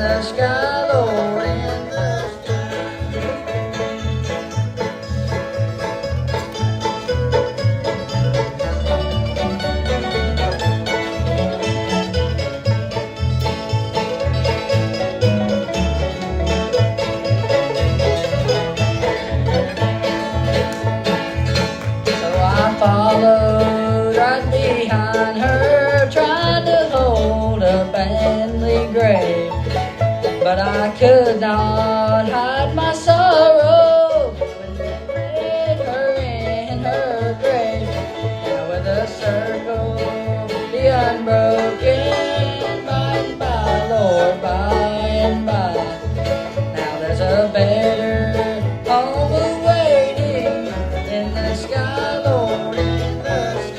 the sky, Lord, in the followed right behind her, trying to hold a family grave. But I could not hide my sorrow when they laid her in her grave. Now with a circle, the unbroken, by and by, Lord, by and by. Now there's a better home awaiting in the sky, Lord, in the sky.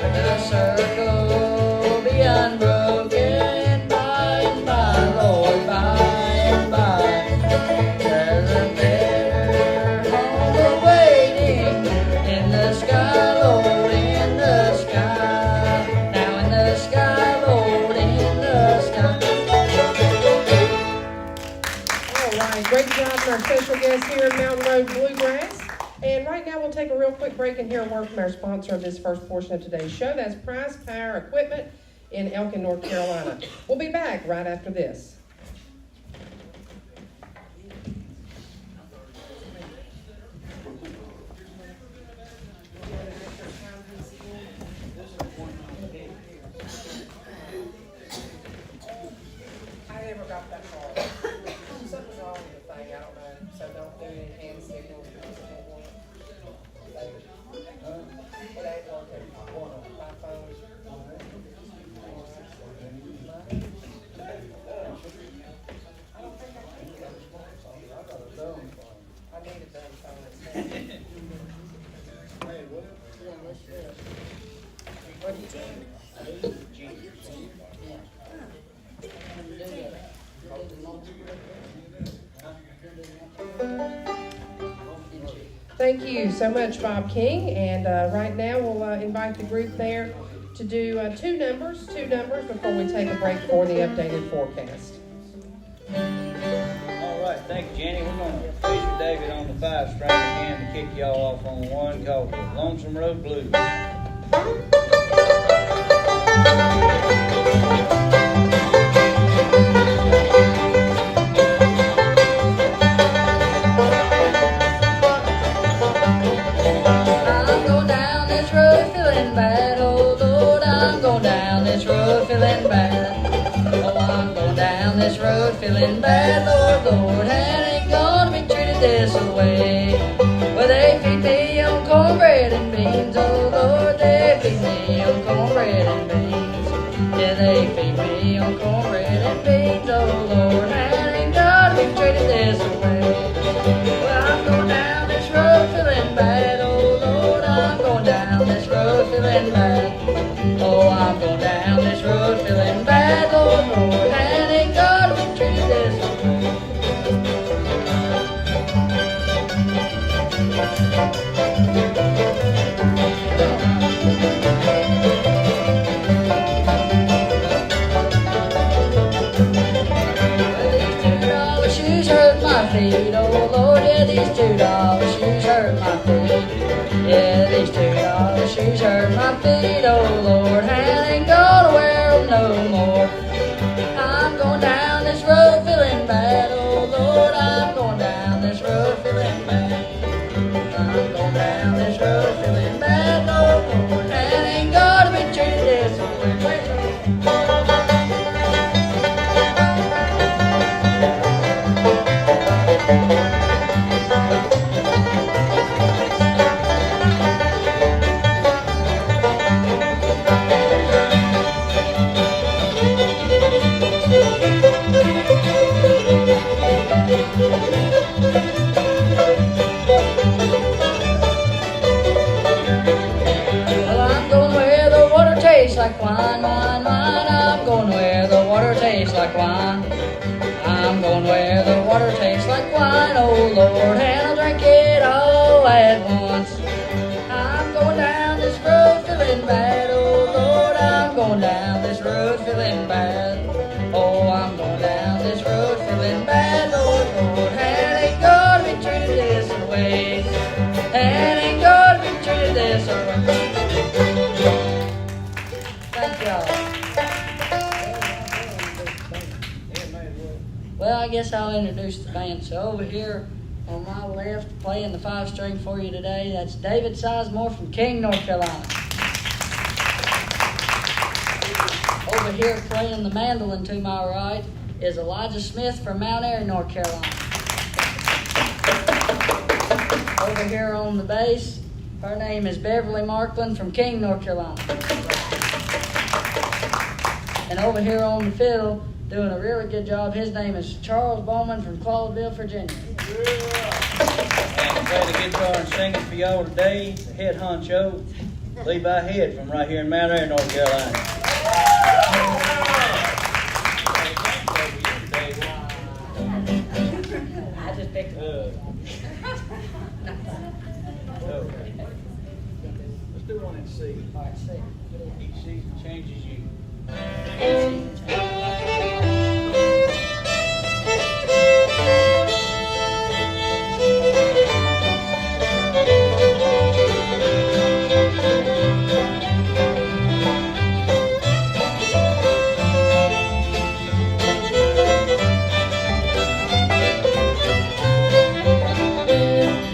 With a circle be unbroken, by and by, Lord, by and by. There's a better home awaiting in the sky, Lord, in the sky. Now in the sky, Lord, in the sky. All right, great job from our special guest here at Mountain Road Bluegrass. And right now we'll take a real quick break and hear a word from our sponsor of this first portion of today's show. That's Price Power Equipment in Elkin, North Carolina. We'll be back right after this. I never got that far. Something's wrong with the thing, I don't know. So don't do any hand signals. It ain't working. My phone. I don't think I can get it. I need a dumb phone instead. What do you think? Thank you so much, Bob King. And right now we'll invite the group there to do two numbers before we take a break for the updated forecast. All right, thank you, Jenny. We're going to feature David on the 5-string again to kick y'all off on one called the Lonesome Road Blues. I'm going down this road feeling bad, oh Lord, I'm going down this road feeling bad. Oh, I'm going down this road feeling bad, Lord, Lord, and ain't gonna be treated this way. Well, they feed me on cornbread and beans, oh Lord, they feed me on cornbread and beans. Yeah, they feed me on cornbread and beans, oh Lord, and ain't gonna be treated this way. Well, I'm going down this road feeling bad, oh Lord, I'm going down this road feeling bad. Oh, I'm going down this road feeling bad, Lord, Lord, and ain't gonna be treated this way. Well, these $2 shoes hurt my feet, oh Lord, yeah, these $2 shoes hurt my feet. Yeah, these $2 shoes hurt my feet, oh Lord, and ain't gonna wear them no more. I'm going down this road feeling bad, oh Lord, I'm going down this road feeling bad. I'm going down this road feeling bad, oh Lord, and ain't gonna be treated this way. water tastes like wine. I'm going where the water tastes like wine, oh Lord, and I'll drink it all at once. I'm going down this road feeling bad, oh Lord, I'm going down this road feeling bad. Oh, I'm going down this road feeling bad, Lord, Lord, and ain't gonna be treated this way. And ain't gonna be treated this way. Thank y'all. Well, I guess I'll introduce the band. So over here on my left, playing the 5-string for you today, that's David Sizemore from King, North Carolina. Over here playing the mandolin to my right is Elijah Smith from Mt Airy, North Carolina. Over here on the bass, her name is Beverly Markland from King, North Carolina. And over here on the fiddle, doing a really good job, his name is Charles Bowman from Clawville, Virginia. And play the guitar and singing for y'all today, the head honcho, Levi Head from right here in Mt Airy, North Carolina. I just picked it up. Let's do one in C. All right, see. Each season changes you.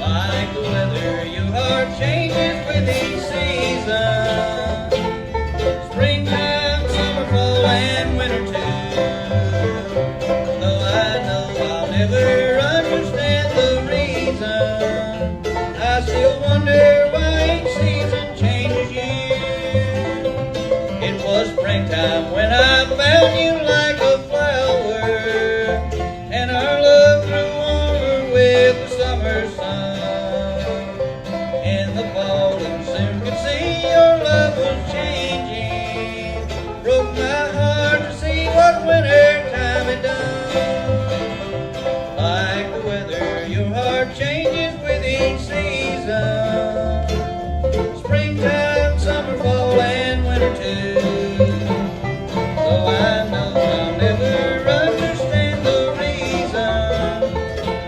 Like the weather, your heart changes with each season. Springtime, summer, fall, and winter too. Though I know I'll never understand the reason, I still wonder why each season changes you. It was springtime when I found you like a flower, and our love grew warmer with the summer sun. In the fall, and soon could see your love was changing. Broke my heart to see what winter time had done. Like the weather, your heart changes with each season. Springtime, summer, fall, and winter too. Though I know I'll never understand the reason,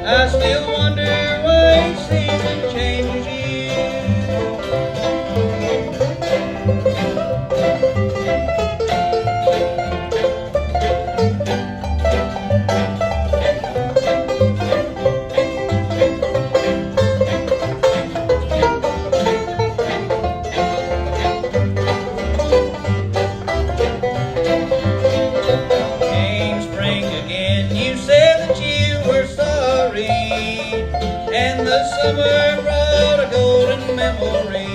I still wonder why each season changes you. Came spring again, you said that you were sorry, and the summer brought a golden memory.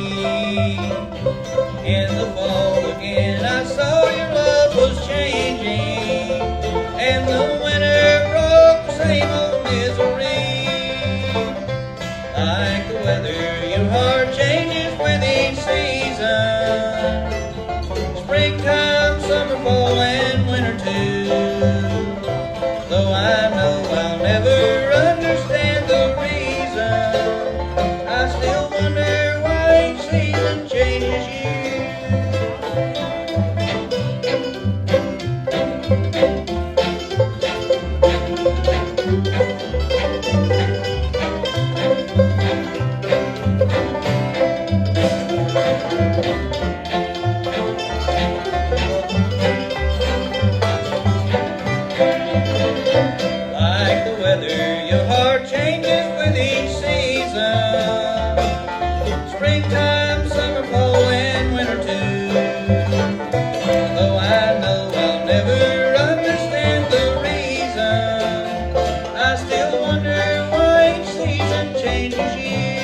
In the fall again, I saw your love was changing, and the winter brought the same old misery. Like the weather, your heart changes with each season. Springtime, summer, fall, and winter too. Though I know I'll never understand the reason, I still wonder why each season changes you. Like the weather, your heart changes with each season. Springtime, summer, fall, and winter too. Though I know I'll never understand the reason, I still wonder why each season changes you.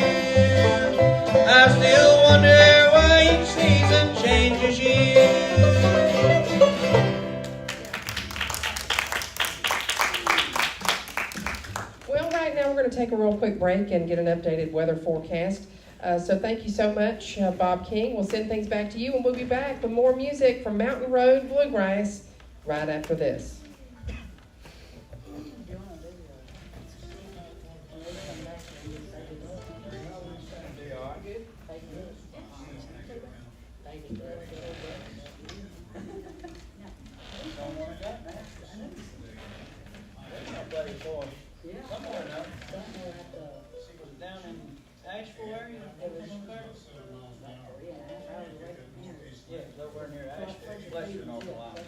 I still wonder why each season changes you. Well, right now we're going to take a real quick break and get an updated weather forecast. So thank you so much, Bob King. We'll send things back to you, and we'll be back with more music from Mountain Road Bluegrass right after this. Somewhere now. She was down in Asheville area. Yeah, it's over near Asheville. Bless your North Carolina.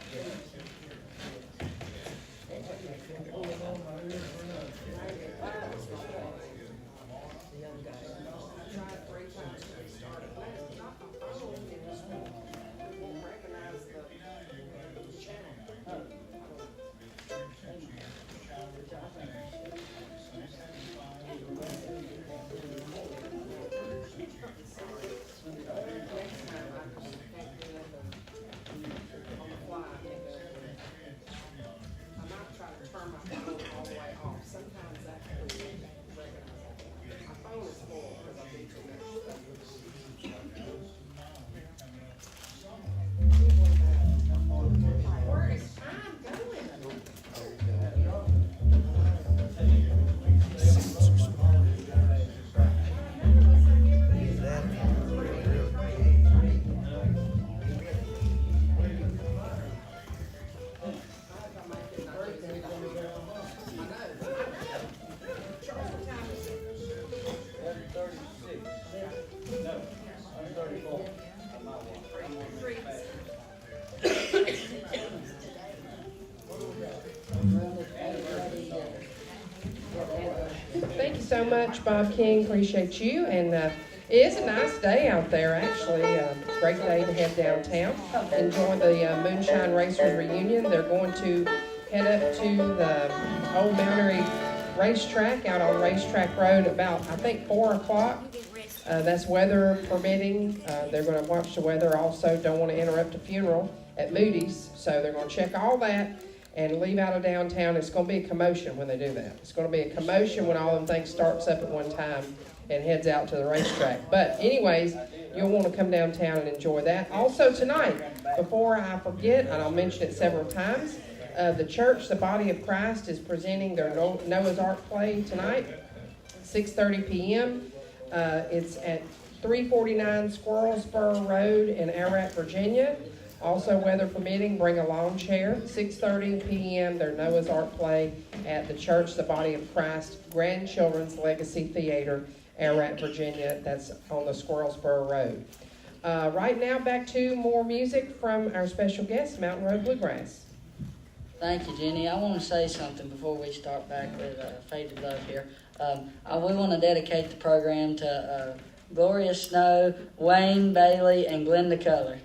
Thank you so much, Bob King. Appreciate you. And it is a nice day out there, actually. Great day to head downtown. Enjoy the Moonshine Racers reunion. They're going to head up to the old Mt Airy racetrack out on Racetrack Road about, I think, 4 o'clock. That's weather permitting. They're going to watch the weather. Also, don't want to interrupt a funeral at Moody's, so they're going to check all that and leave out of downtown. It's going to be a commotion when they do that. It's going to be a commotion when all them things starts up at one time and heads out to the racetrack. But anyways, you'll want to come downtown and enjoy that. Also tonight, before I forget, and I'll mention it several times, the church, the Body of Christ, is presenting their Noah's Ark play tonight, 6:30 p.m. It's at 349 Squirrel Spur Road in Ararat, Virginia. Also, weather permitting, bring a lawn chair. 6:30 p.m. their Noah's Ark play at the church, the Body of Christ, Grandchildren's Legacy Theater, Ararat, Virginia. That's on the Squirrel Spur Road. Right now, back to more music from our special guest, Mountain Road Bluegrass. Thank you, Jenny. I want to say something before we start back with Faded Love here. We want to dedicate the program to Gloria Snow, Wayne Bailey, and Glenda Culler.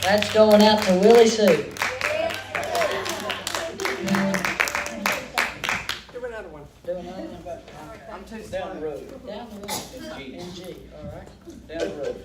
That's going out to Willie Sue. Do another one. Do another one. I'm too Down the road. Down the road. G. In G, all right. Down the road.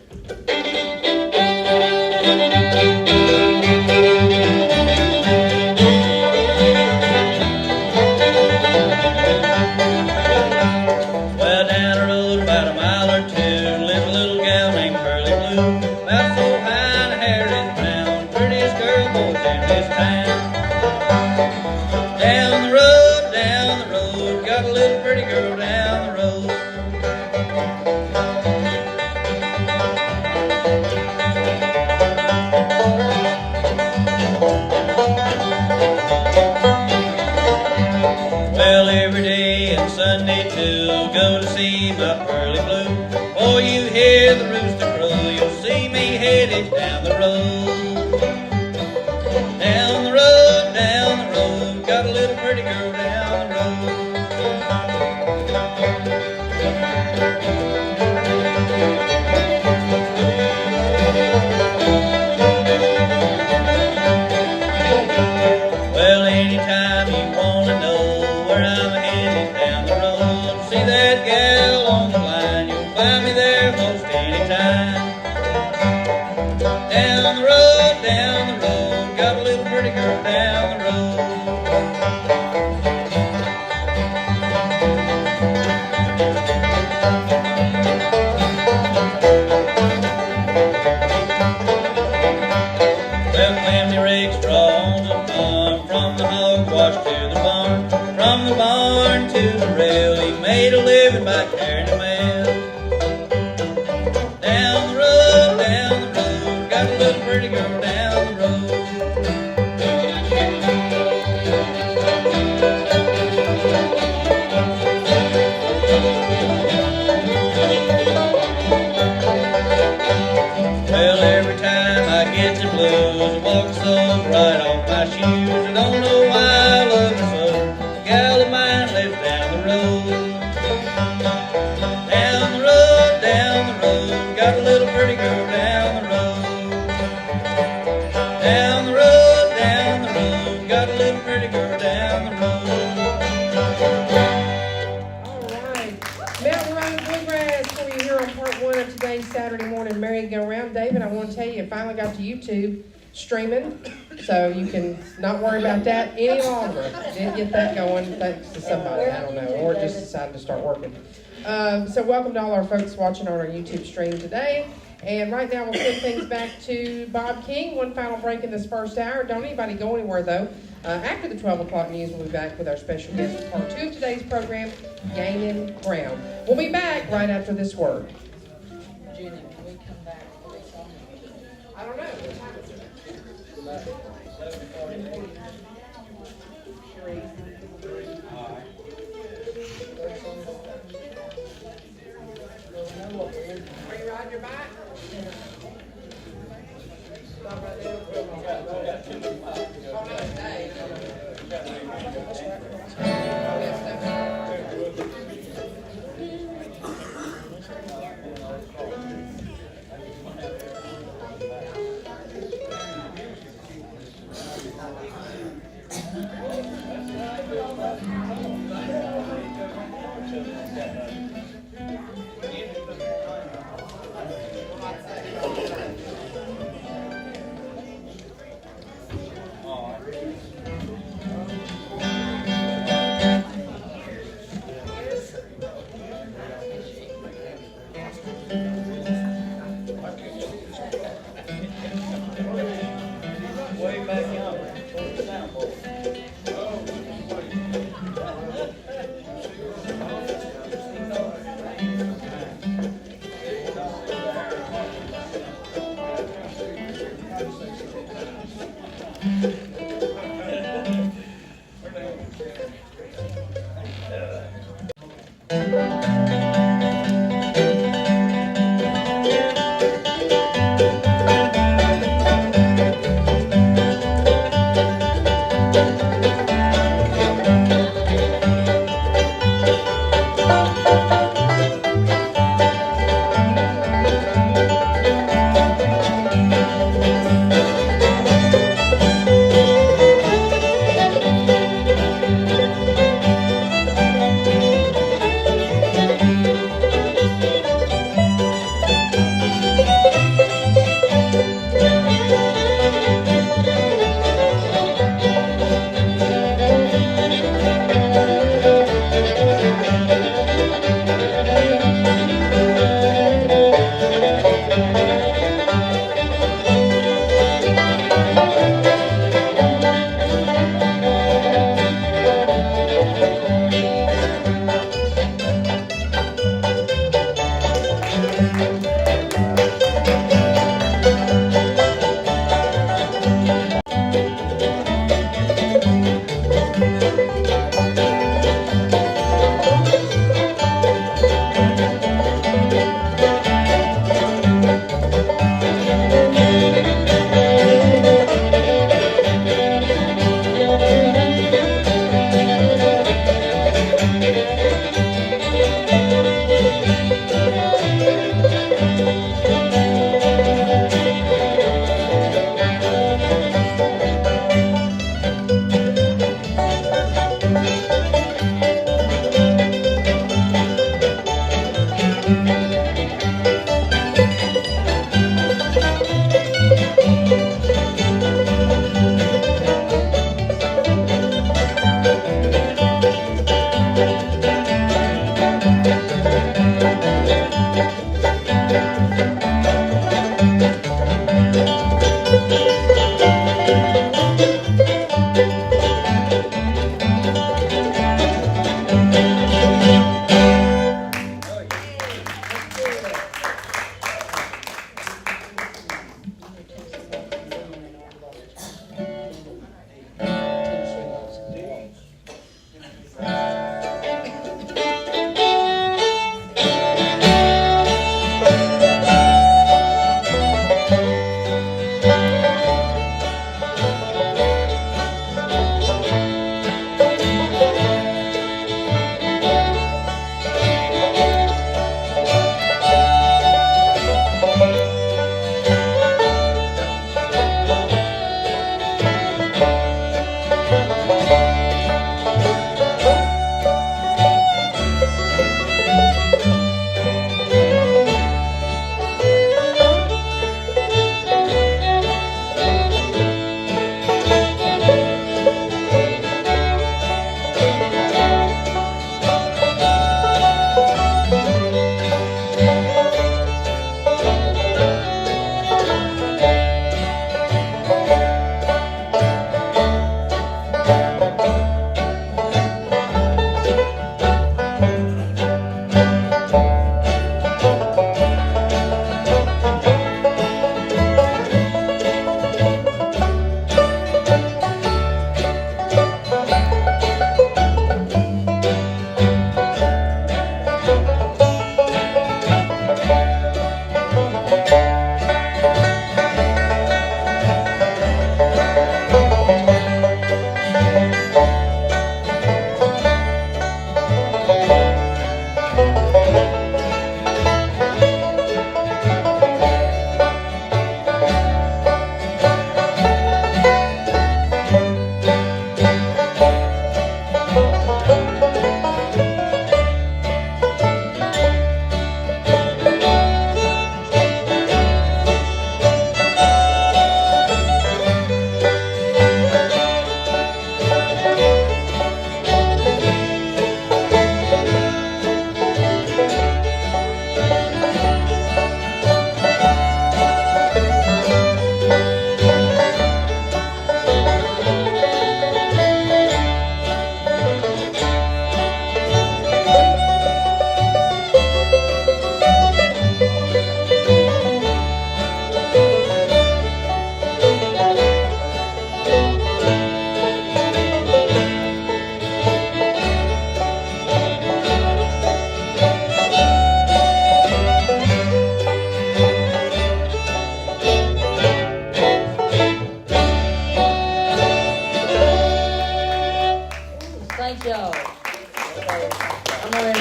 Well, down the road about a mile or two lives a little gal named Pearly Blue. About so fine, her hair is brown, prettiest girl boys in this town. Down the road, got a little pretty girl down the road. Well, every day and Sunday too, go to see my Pearly Blue. Before you hear the rooster crow, you'll see me headed down the road. Down the road, got a little pretty girl down the road. Well, anytime you wanna know where I'm headed down the road, see that gal on the line, you'll find me there most anytime. Down the road, got a little pretty girl down the road. Well, family rakes draw on the farm, from the hogwash to the barn, from the barn to the rail. He made a living by carrying the mail. Down the road, got a little pretty girl down the road. Well, every time I get the blues, I walk so right off my shoes. I don't know why I love her so. A gal of mine lives down the road. Down the road, got a little pretty girl down the road. Down the road, got a little pretty girl down the road. All right. Mountain Road Bluegrass for you here on part one of today's Saturday morning merry-go-round. David, I want to tell you, it finally got to YouTube streaming, so you can not worry about that any longer. Didn't get that going thanks to somebody, I don't know, or just decided to start working. So welcome to all our folks watching on our YouTube stream today. And right now we'll send things back to Bob King. One final break in this first hour. Don't anybody go anywhere though. After the 12 o'clock news, we'll be back with our special guest for part two of today's program, Gaining Ground. We'll be back right after this word. Jenny, can we come back for this song? I don't know. What time is it? 11:40. Are you riding your bike? Stop right there. Oh, no, today. Way back yonder, towards the soundboard.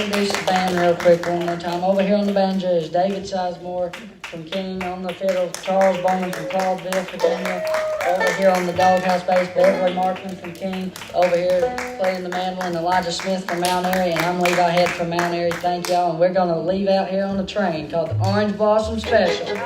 introduce the band real quick one more time. Over here on the banjo is David Sizemore from King. On the fiddle, Charles Bowman from Claudeville, Virginia. Over here on the doghouse bass, Beverly Markman from King. Over here playing the mandolin, Elijah Smith from Mt Airy, and I'm Levi Head from Mt Airy. Thank y'all, and we're gonna leave out here on a train called the Orange Blossom Special.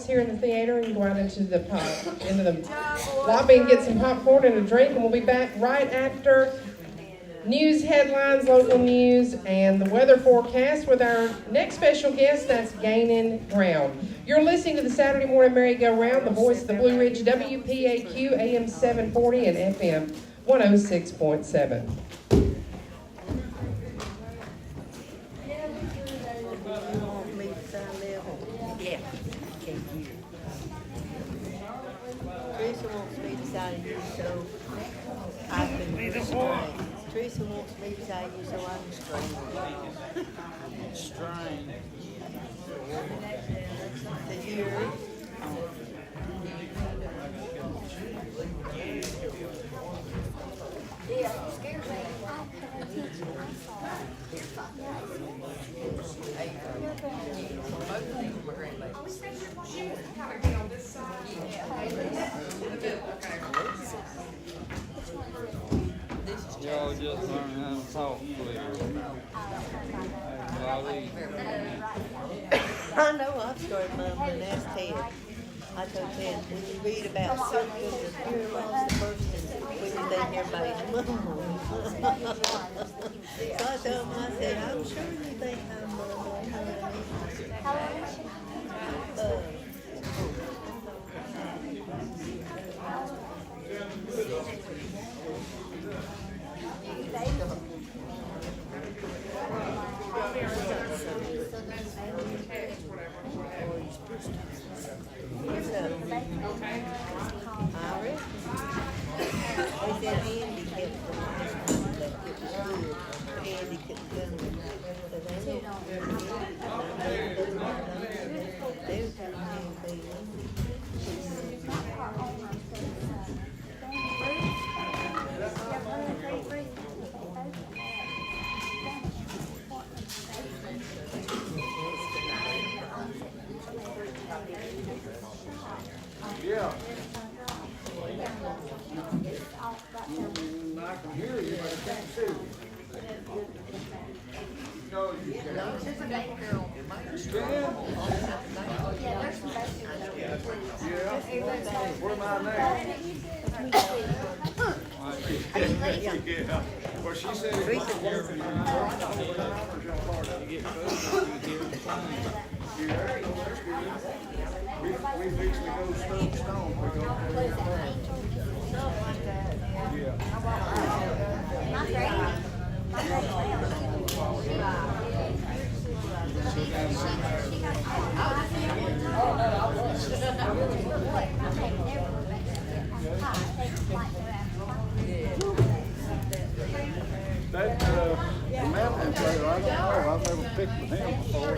Here in the theater and go out into the lobby and get some popcorn and a drink, and we'll be back right after news headlines, local news, and the weather forecast with our next special guest. That's gaining ground. You're listening to the Saturday Morning Merry-Go-Round, the voice of the Blue Ridge, WPAQ, AM 740 and FM 106.7. Teresa wants me to tell you, so I'm strained. To hear. Yeah, scares me. Y'all just learn how to talk clear. I know I've started mumbling. Ask Ted. I told Ted, when you read about circles of pure loss of person, when you think everybody's mumbling. So I told him, I said, I'm sure you think I'm mumbling, honey. Where am I now? Yeah. Well, she said it was working. We fixed to go stone. We're going that mountain trailer, I don't know, I've never picked with him before,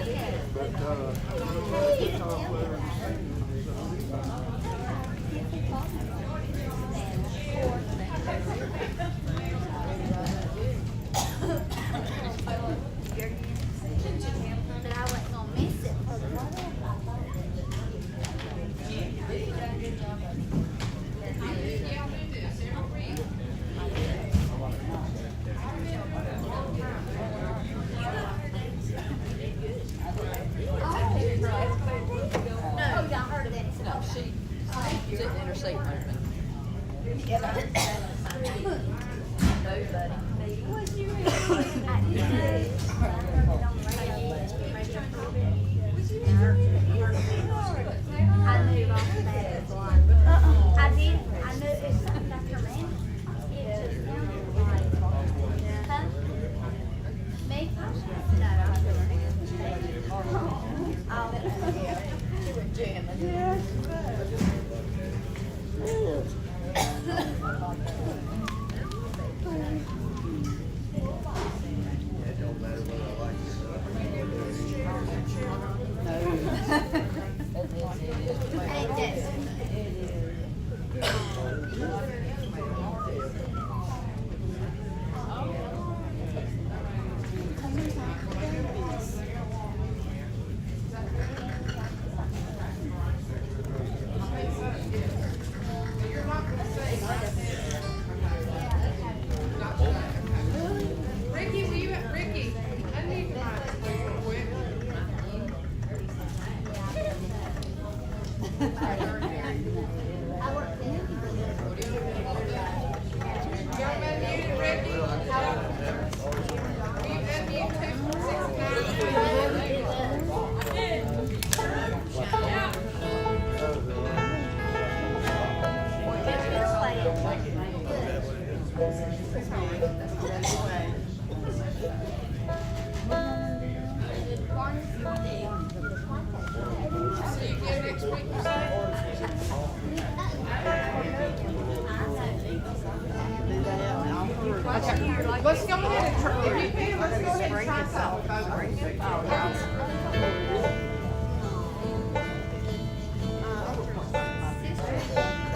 Let's go ahead and try, if you can, let's go ahead and try something.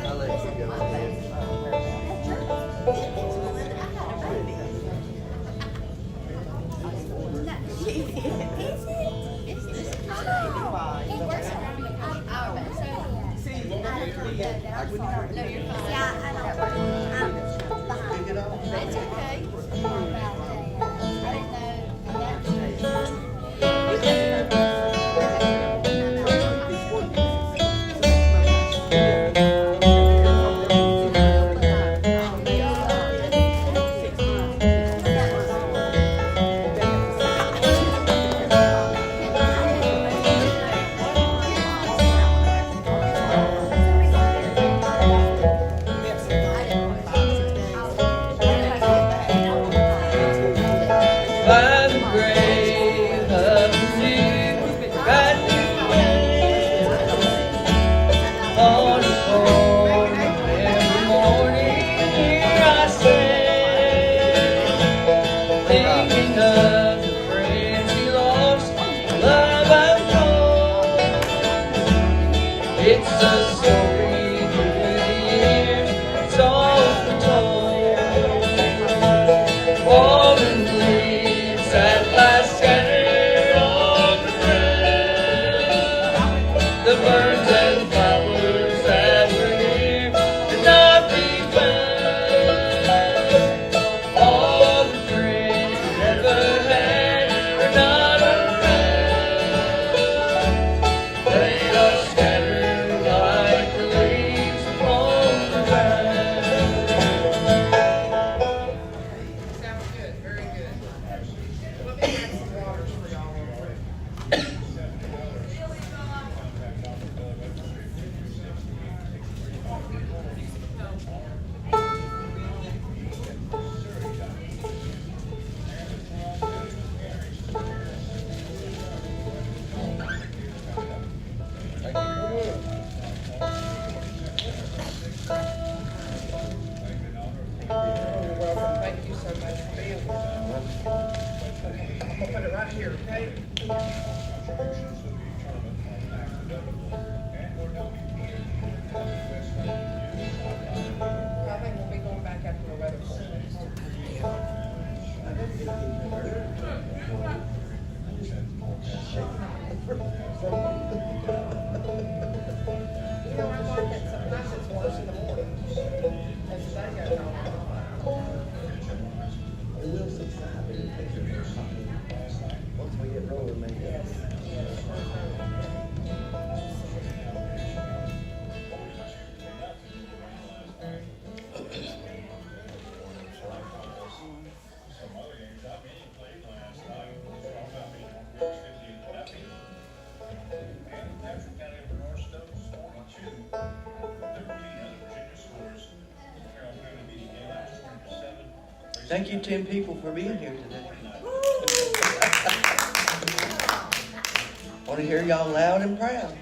I'll let you go ahead. That's okay. By the grave of the new bride new man, on the porch every morning here I stand, thinking of the friends he lost, the love I've known. It's a story through the years, it's all been told. Fallen leaves that lie scattered on the ground, the birds and flowers that were here cannot be found. All the friends we never had are not around. I think we'll be going back after the weather forecast. You know, I like it. Sometimes it's worse in the morning. As the day goes on. It will subside, but it takes a time. Once we get rolling, maybe. Thank you, 10 people, for being here today. Want to hear y'all loud and proud.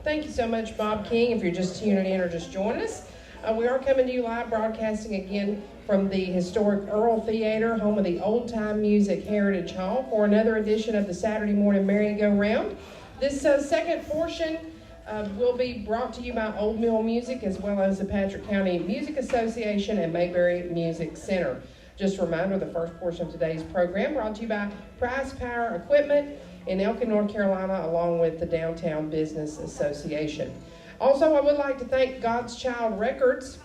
Thank you so much, Bob King. If you're just tuning in or just joining us, we are coming to you live, broadcasting again from the historic Earle Theatre, home of the Old Time Music Heritage Hall, for another edition of the Saturday Morning Merry-Go-Round. This second portion will be brought to you by Old Mill Music, as well as the Patrick County Music Association and Mayberry Music Center. Just a reminder, the first portion of today's program brought to you by Price Power Equipment in Elkin, North Carolina, along with the Downtown Business Association. Also, I would like to thank God's Child Records.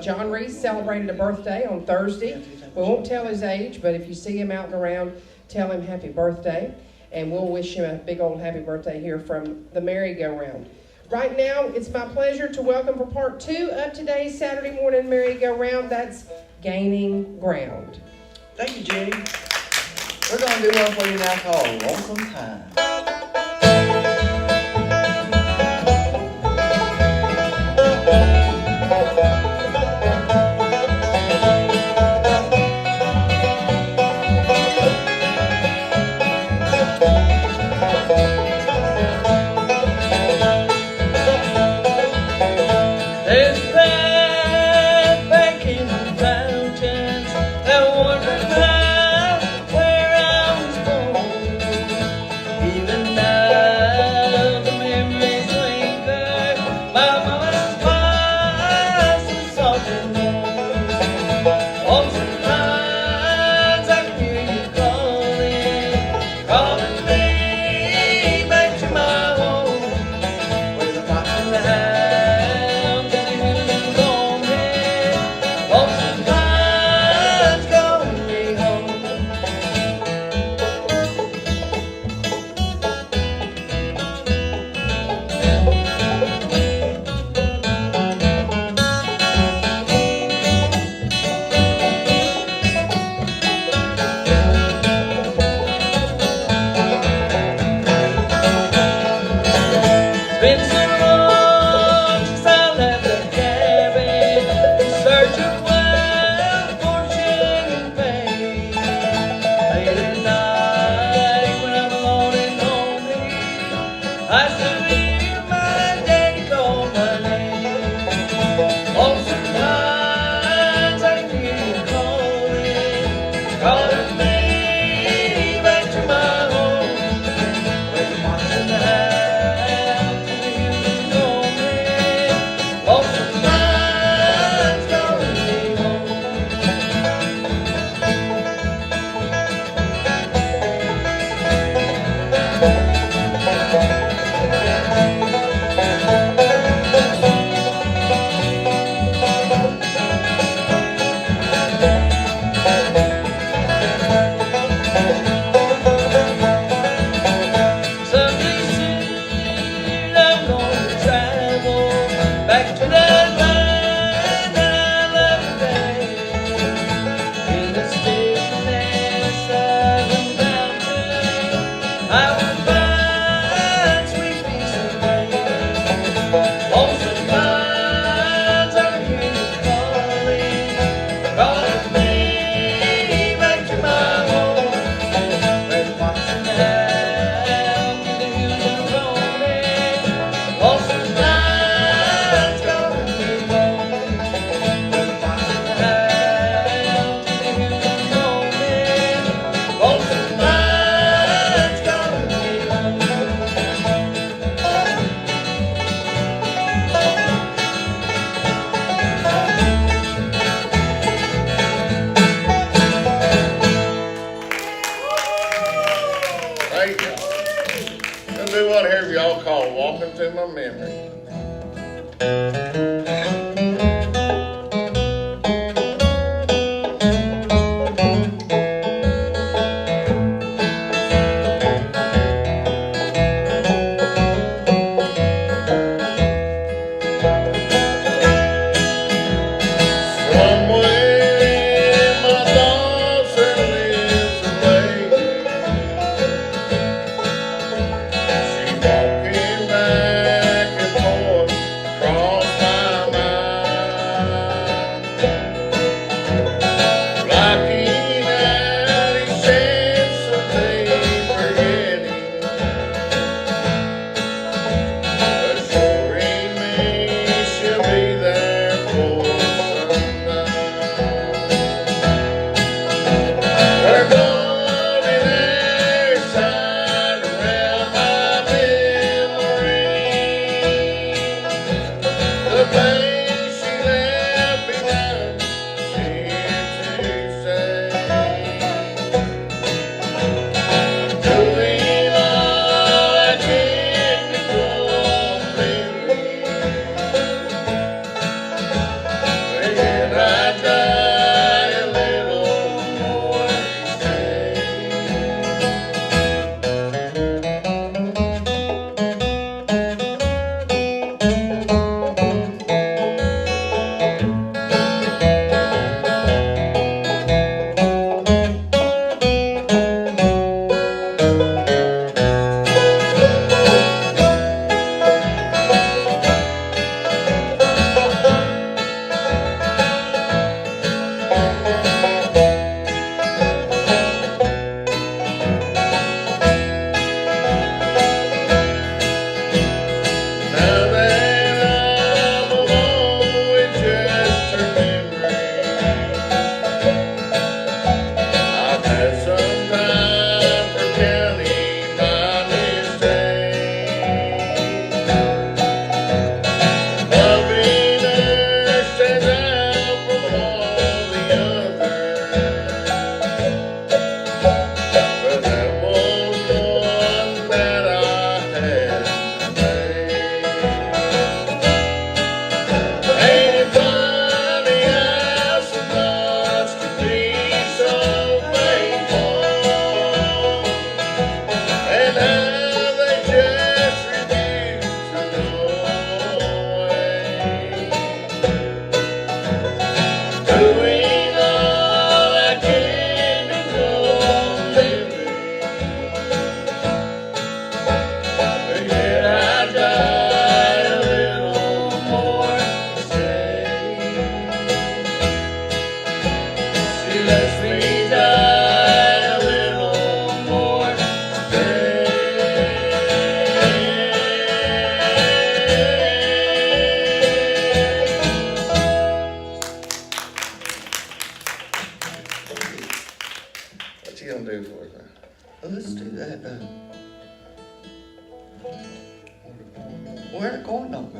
John Reese celebrated a birthday on Thursday. We won't tell his age, but if you see him out and around, tell him happy birthday. And we'll wish him a big old happy birthday here from the merry-go-round. Right now, it's my pleasure to welcome for part 2 of today's Saturday Morning Merry-Go-Round. That's Gaining Ground. Thank you, Jenny. We're going to do one for you now called Lonesome Time. Thank y'all. Let's do what here y'all call walking through my memory. Where the corn dog go?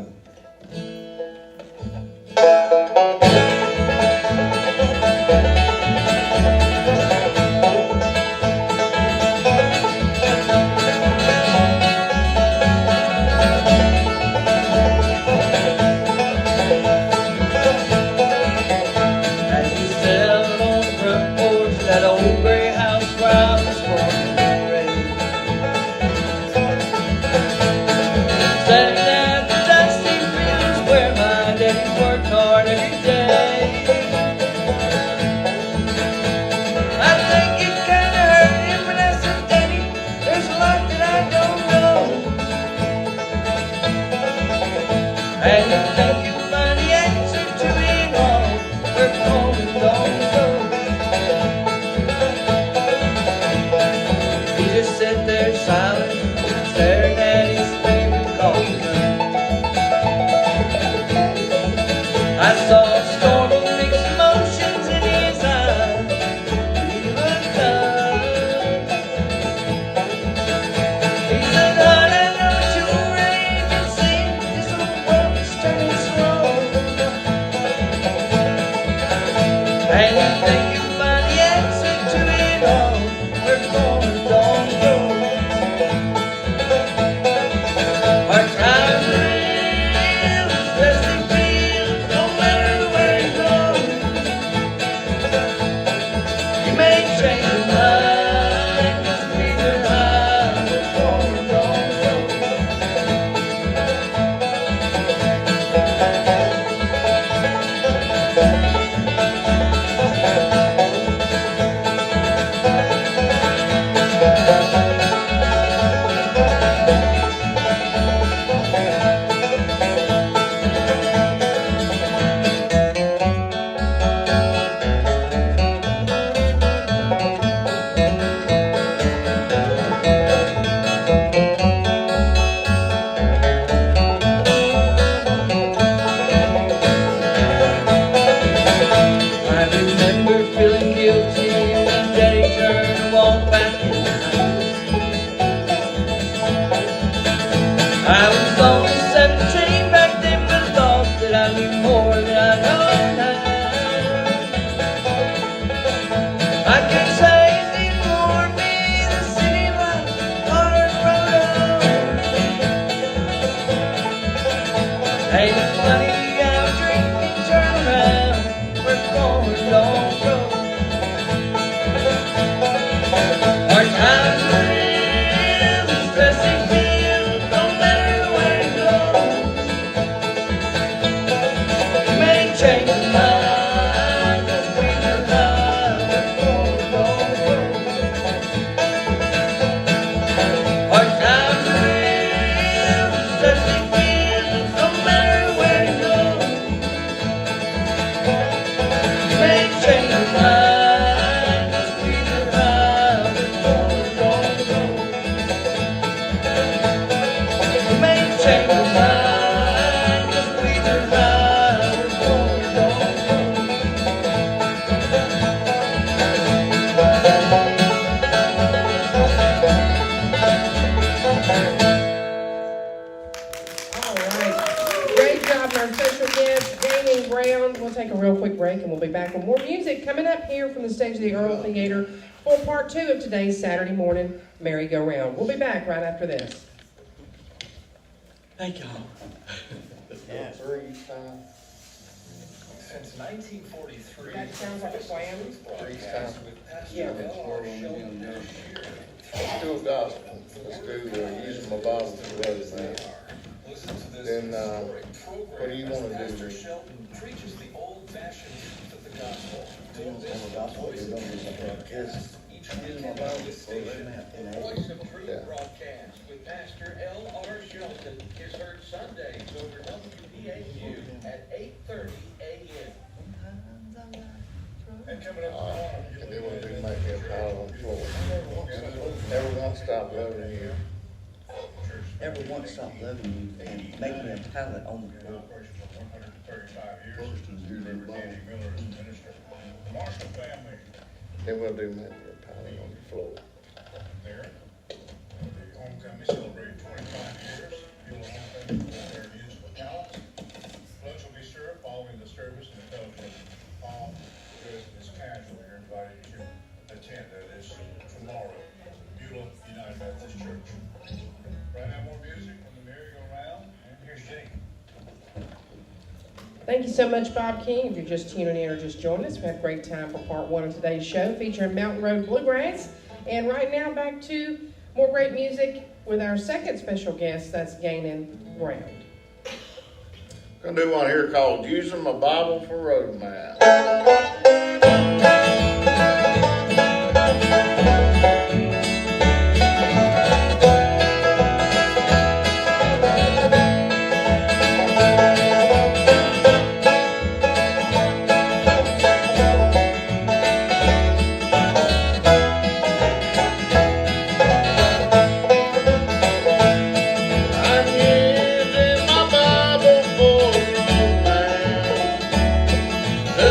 As we sat on the front porch of that old gray house where I was born and raised, standing at the dusty fields where my daddy worked hard take a real quick break, and we'll be back with more music coming up here from the stage of the Earle Theatre for part 2 of today's Saturday morning merry-go-round. We'll be back right after this. Thank y'all. Yeah. Since 1943. That sounds like a plan. Yeah. Let's do a gospel. Let's do using my Bible for the road, man. Then, what do you want to do? Preaches the old-fashioned truth of the gospel. On the gospel, you're going to do something like this. Using my Bible for the Voice of Truth Yeah. broadcast with Pastor L.R. Shelton is heard Sundays over WPAQ at 8:30 a.m. And coming up And they want to do make me a pile on the floor. Everyone stop loving you. Everyone stop loving you and make me a pallet on the floor. Operation for 135 years. Danny Miller is the minister. The Marshall family Then we'll do make me a pile on the floor. there. The homecoming celebrated 25 years. You'll homecoming with their musical talents. Lunch will be served following the service and the fellowship. All is casual. You're invited to attend. That is tomorrow. Beulah United Methodist Church. Right now, more music from the merry-go-round. And here's Jake. Thank you so much, Bob King. If you're just tuning in or just joining us, we had a great time for part 1 of today's show featuring Mountain Road Bluegrass. And right now, back to more great music with our second special guest that's gaining ground. Gonna do one here called Using My Bible for Road Map. I'm using my Bible for road map. The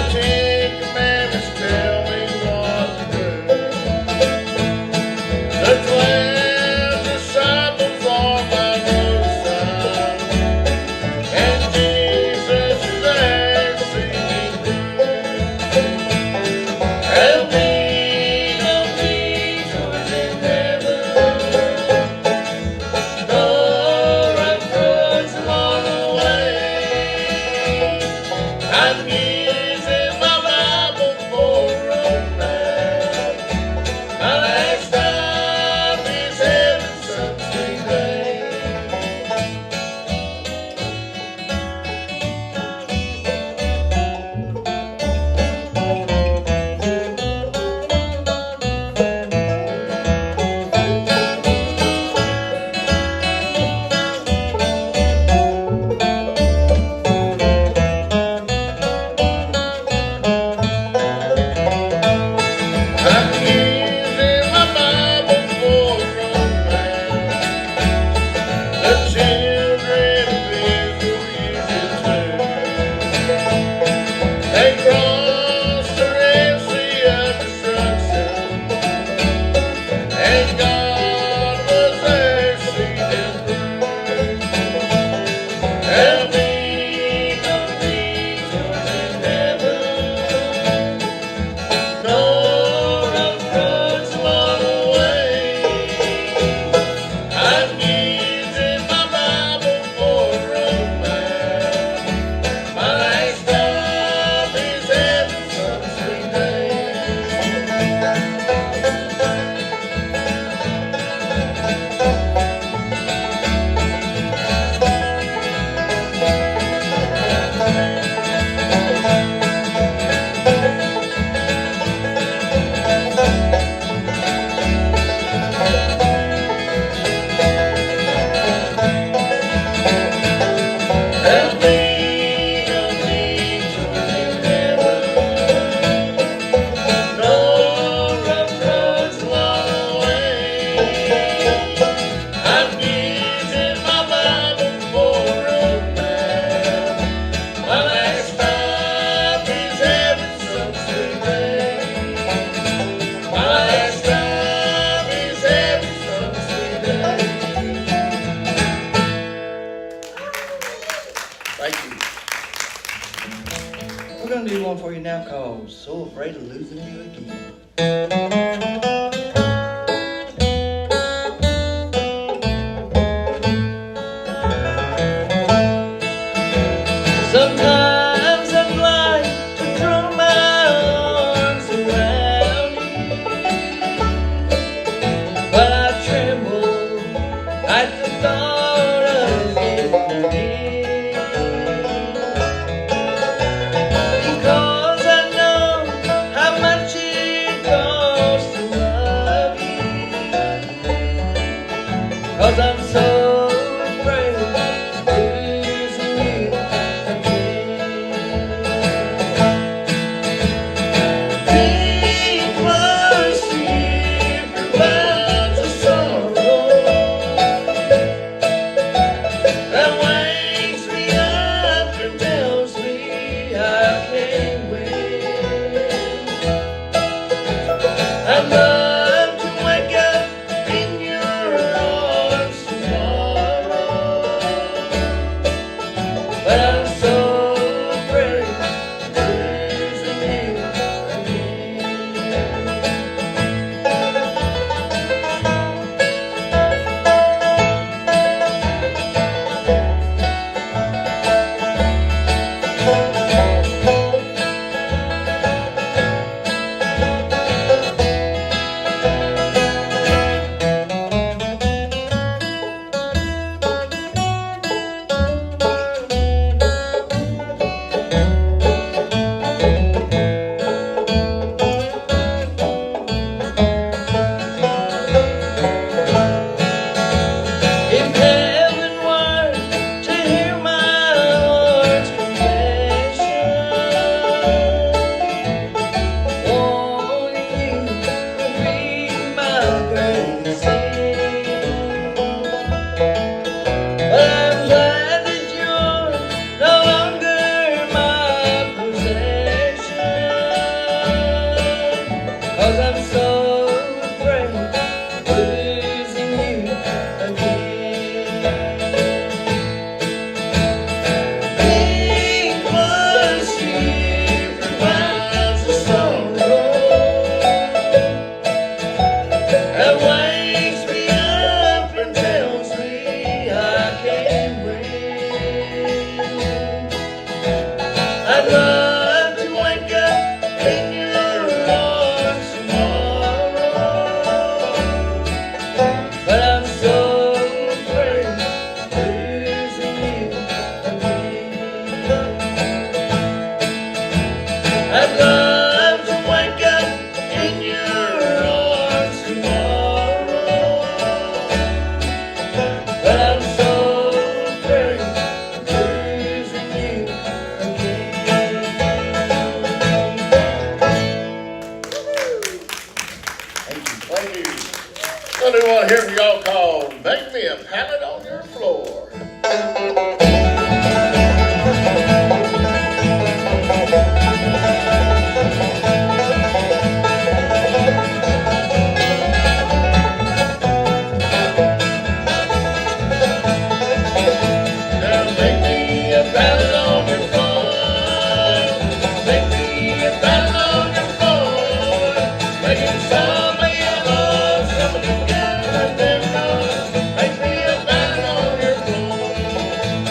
now called So Afraid of Losing You Again. Sometimes I'd like to throw my arms around you, but I tremble at the thought of it again. Because I know how much it costs to love you. Cause I'm so afraid of losing you again. Being close to you provides a sorrow that wakes me up and tells me I can't wait. I'd love to wake up in your arms tomorrow, but I'm so afraid of losing you again. If heaven were to hear my heart's confession, wanting you would be my greatest sin. But I'm glad that you're no longer my possession, 'cause I'm so afraid of losing you again. Being close to you provides a sorrow that wakes me up and tells me I can't wait. I'd love to wake up in your arms tomorrow, but I'm so afraid of losing you again. I'd love to wake up in your arms tomorrow, but I'm so afraid of losing you again. Thank you. I do want to hear from y'all called Make Me a Pallet on Your Floor. Now make me a pallet on your floor. Make me a pallet on your floor. Make it softly yellow, something together and then roll. Make me a pallet on your floor.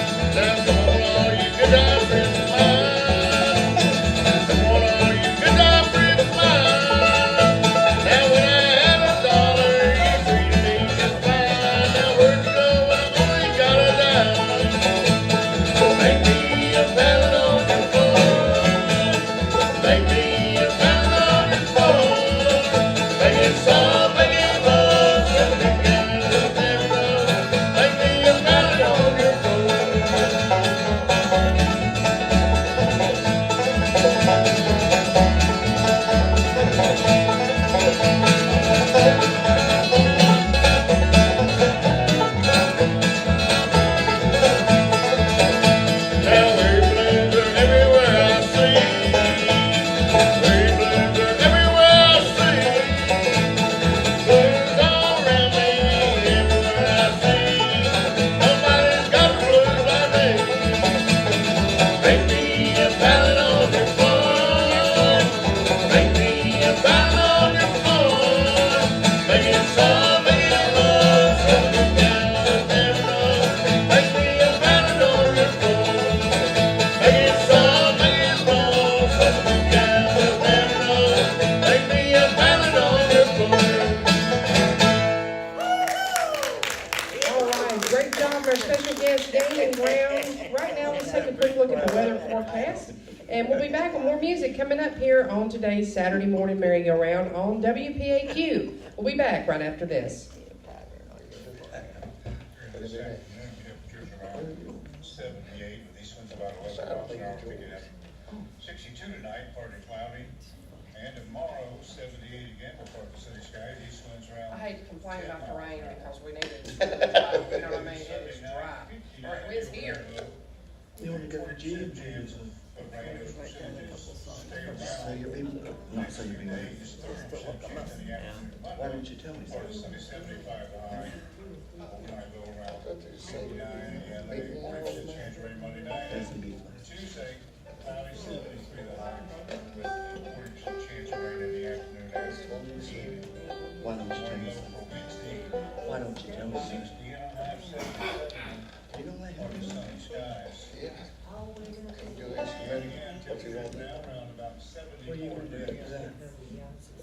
our special guest, Gaining Ground. Right now, let's take a quick look at the weather forecast. And we'll be back with more music coming up here on today's Saturday morning merry-go-round on WPAQ. We'll be back right after this. This afternoon, temperatures around 78 with east winds about 11 miles an hour picking up. 62 tonight, partly cloudy. And tomorrow, 78 again, we'll part the city skies, east winds around. I hate to complain about the rain because we need it. You know what I mean? It is dry. Or it is here. You want to go to the gym? But rain is percentages stay So around. you'll be, not so you'll be late. Days, 30% chance in the afternoon. Why don't you tell me Part of so? Sunday, 75 high. Overnight low around 59, and late 40% chance of rain Monday night. That's gonna be fun. Tuesday, cloudy, 73 the high, with 40% chance of rain in the afternoon and evening. Why don't you tell me Low so? for Wednesday, Why don't you tell me so? 60 and a half, 77. You don't like Partly it? sunny skies. And again, temperatures now around about 74 Where you gonna do degrees. that?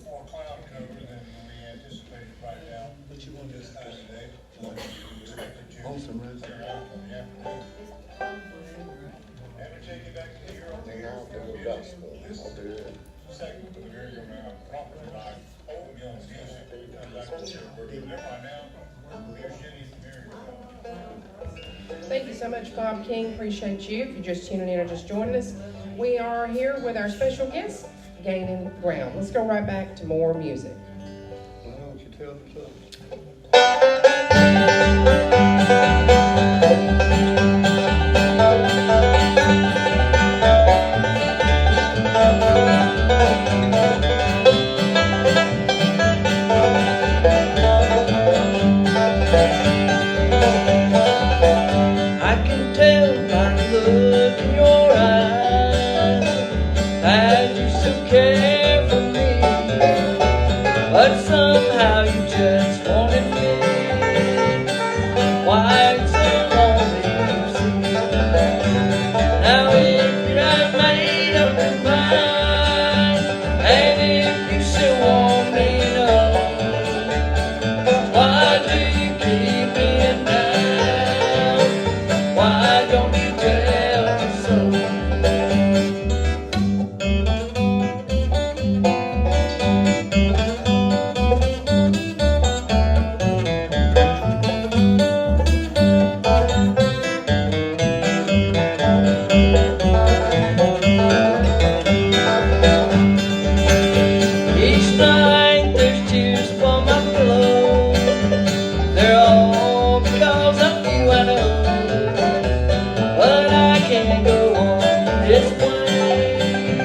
More cloud cover than we anticipated right now What you want to this do? time of day. Expected to On some roads. clear out in the afternoon. And to take you back to the Earle Theatre for this segment of the merry-go-round property line, old young music. Come back to the word from there by now. Here's Jenny at the merry-go-round. Thank you so much, Bob King. Appreciate you. If you're just tuning in or just joining us, we are here with our special guest, Gaining Ground. Let's go right back to more music. Why don't you tell me something? I can tell by the look in your eyes that you still care for me, but somehow you just wanted me. Why it's so lonely, you see. Now if you have made up your mind, and if you still want me to know, why do you keep me down? Why don't you tell me so? Each night there's tears upon my pillow. They're all because of you, I know. But I can't go on this way.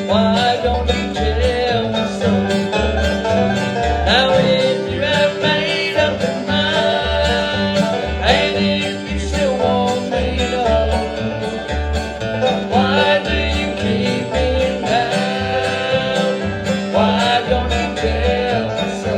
Why don't you tell me so? Now if you have made up your mind, and if you still want me to know, why do you keep me down? Why don't you tell me so?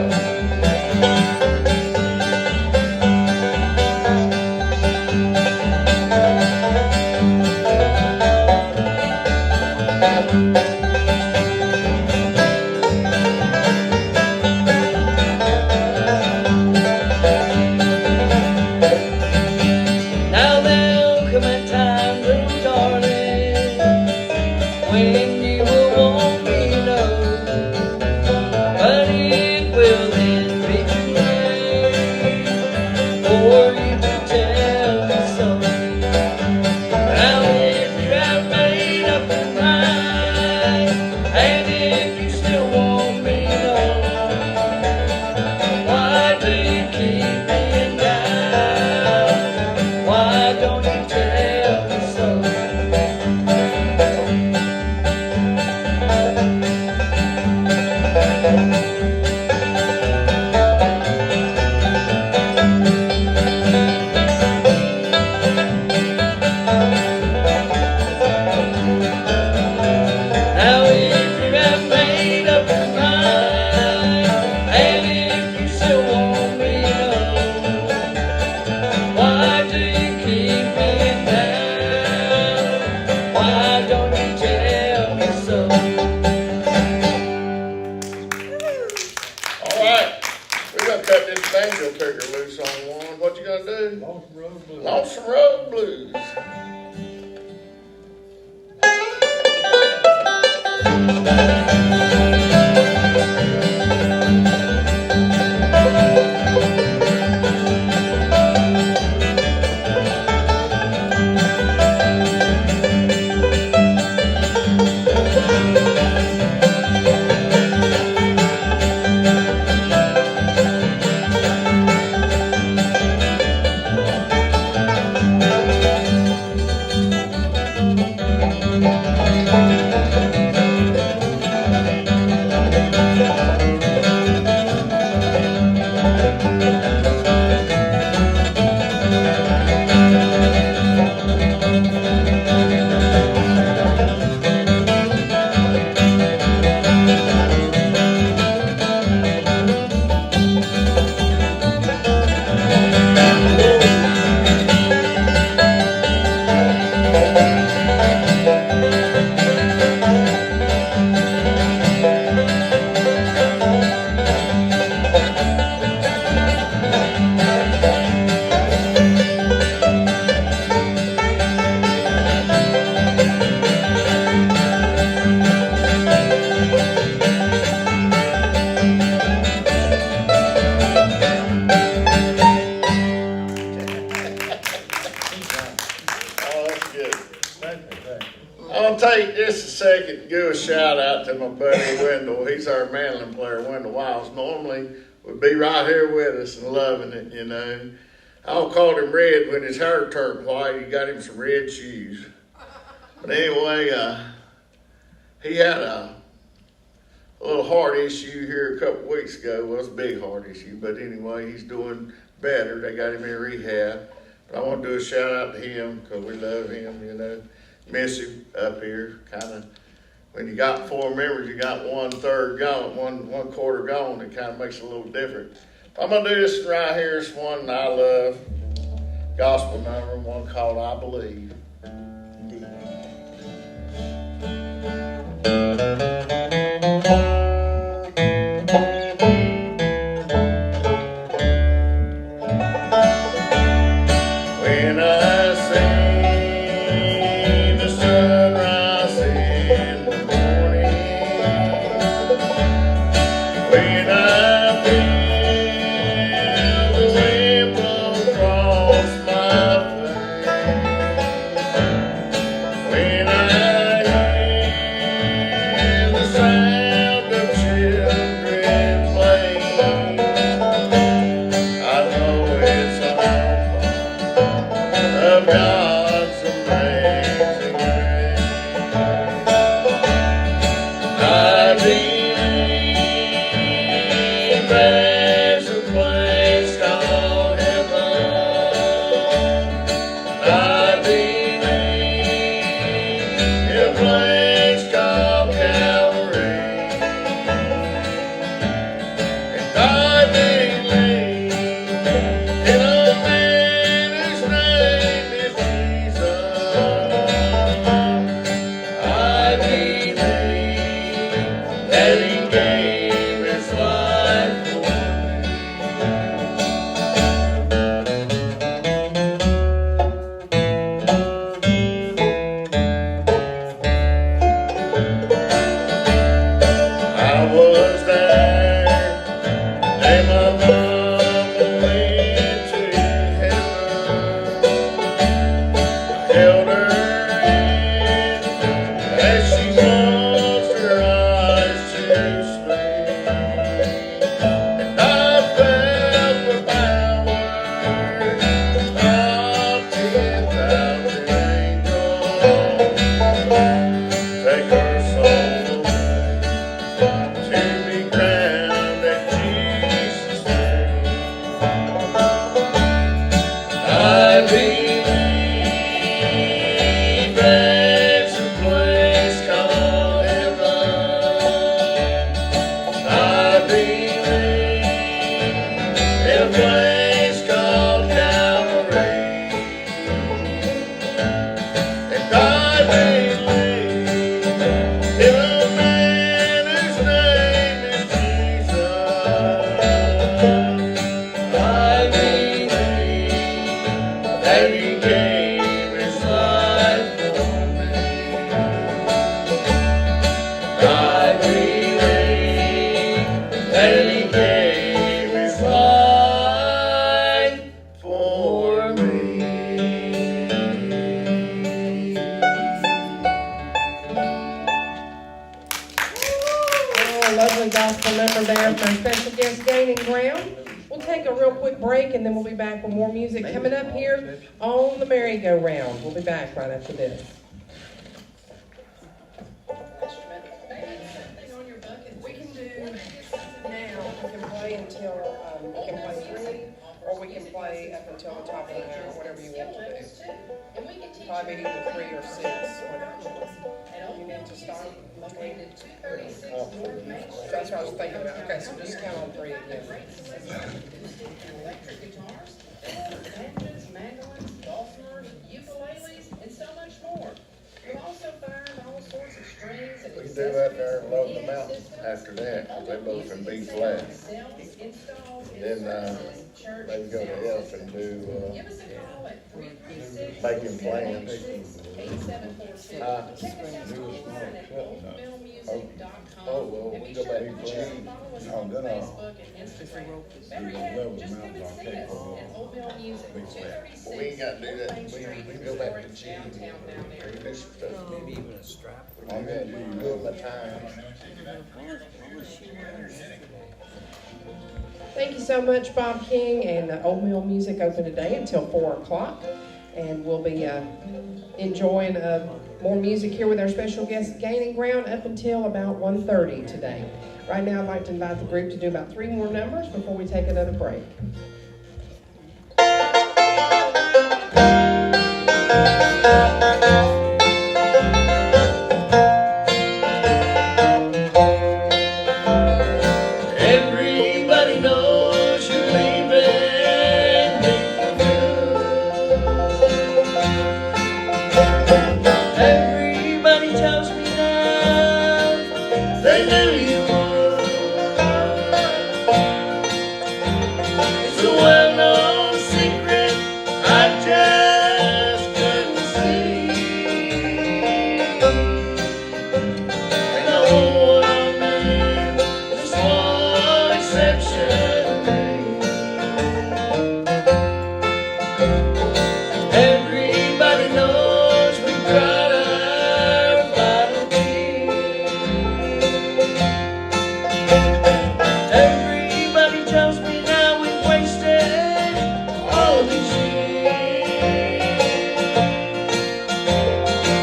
Now there'll come a time, little darling, when you will want me to know, but it will then be too late for you to tell me so. Now if you have made up your mind, and if you still want me to know, why do you keep me down? Why don't you tell me so? took her loose on one. What you gonna do? Lonesome Road Blues. Lonesome Road Blues. Oh, that's good. Thank you, thank you. I'll take just a second to give a shout out to my buddy Wendell. He's our mandolin player, Wendell Wiles. Normally would be right here with us and loving it, you know. I all called him Red when his hair turned white. He got him some red shoes. But anyway, he had a little heart issue here a couple weeks ago. Well, it was a big heart issue, but anyway, he's doing better. They got him in rehab. But I want to do a shout out to him because we love him, you know. Miss him up here, kind of. When you got 4 members, you got 1/3 gone, one quarter gone. It kind of makes it a little different. I'm gonna do this right here. It's one I love, gospel number, one called "I Believe." When I see the sunrise in the morning, when I feel the wind blow across my face, gave his life for me. I believe that he gave his life for me. Oh, lovely gospel number there for our special guest, Gaining Ground. We'll take a real quick break and then we'll be back with more music coming up here on the merry-go-round. We'll be back right after this. We can do now, we can play until, we can play 3, or we can play up until the top of the hour, whatever you want to do. Probably either 3 or 6. You need to start. That's what I was thinking about. Okay, so just count on 3 again. Electric guitars, banjos, mandolins, dulcimers, ukuleles, and so much more. We'll also find all sorts of strings and We can do that there and load them out after that, because they both can be flat. Then, maybe go to Elf and do, Give us a call at 336 making plans. 8742. Huh? Check us out online at oldmillmusic.com. Oh, well, we go back to G. Follow us on Facebook and Instagram. Better yet, just come and see us at Old Mill Music, 236 We ain't got to do that. Main We Street, can go back to G. downtown down there. Do this stuff. Maybe even a strap. I'm gonna do it my time. Thank you so much, Bob King, and Old Mill Music open today until 4 o'clock. And we'll be enjoying more music here with our special guest, Gaining Ground, up until about 1:30 today. Right now, I'd like to invite the group to do about 3 more numbers before we take another break. Everybody knows you're leaving me for good. Everybody tells me now they knew you would. It's a well-known secret I just couldn't see. And the whole world knew, with a small exception of me. Everybody knows we cried our final tears. Everybody tells me now we've wasted all of these years.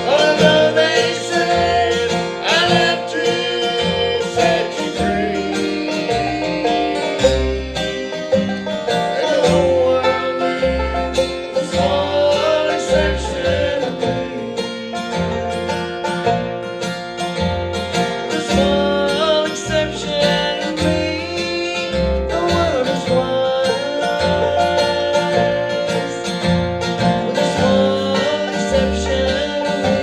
Although they said I left to set you free. And the whole world knew, with a small exception of me. With a small exception of me, the world is wise. With a small exception of me,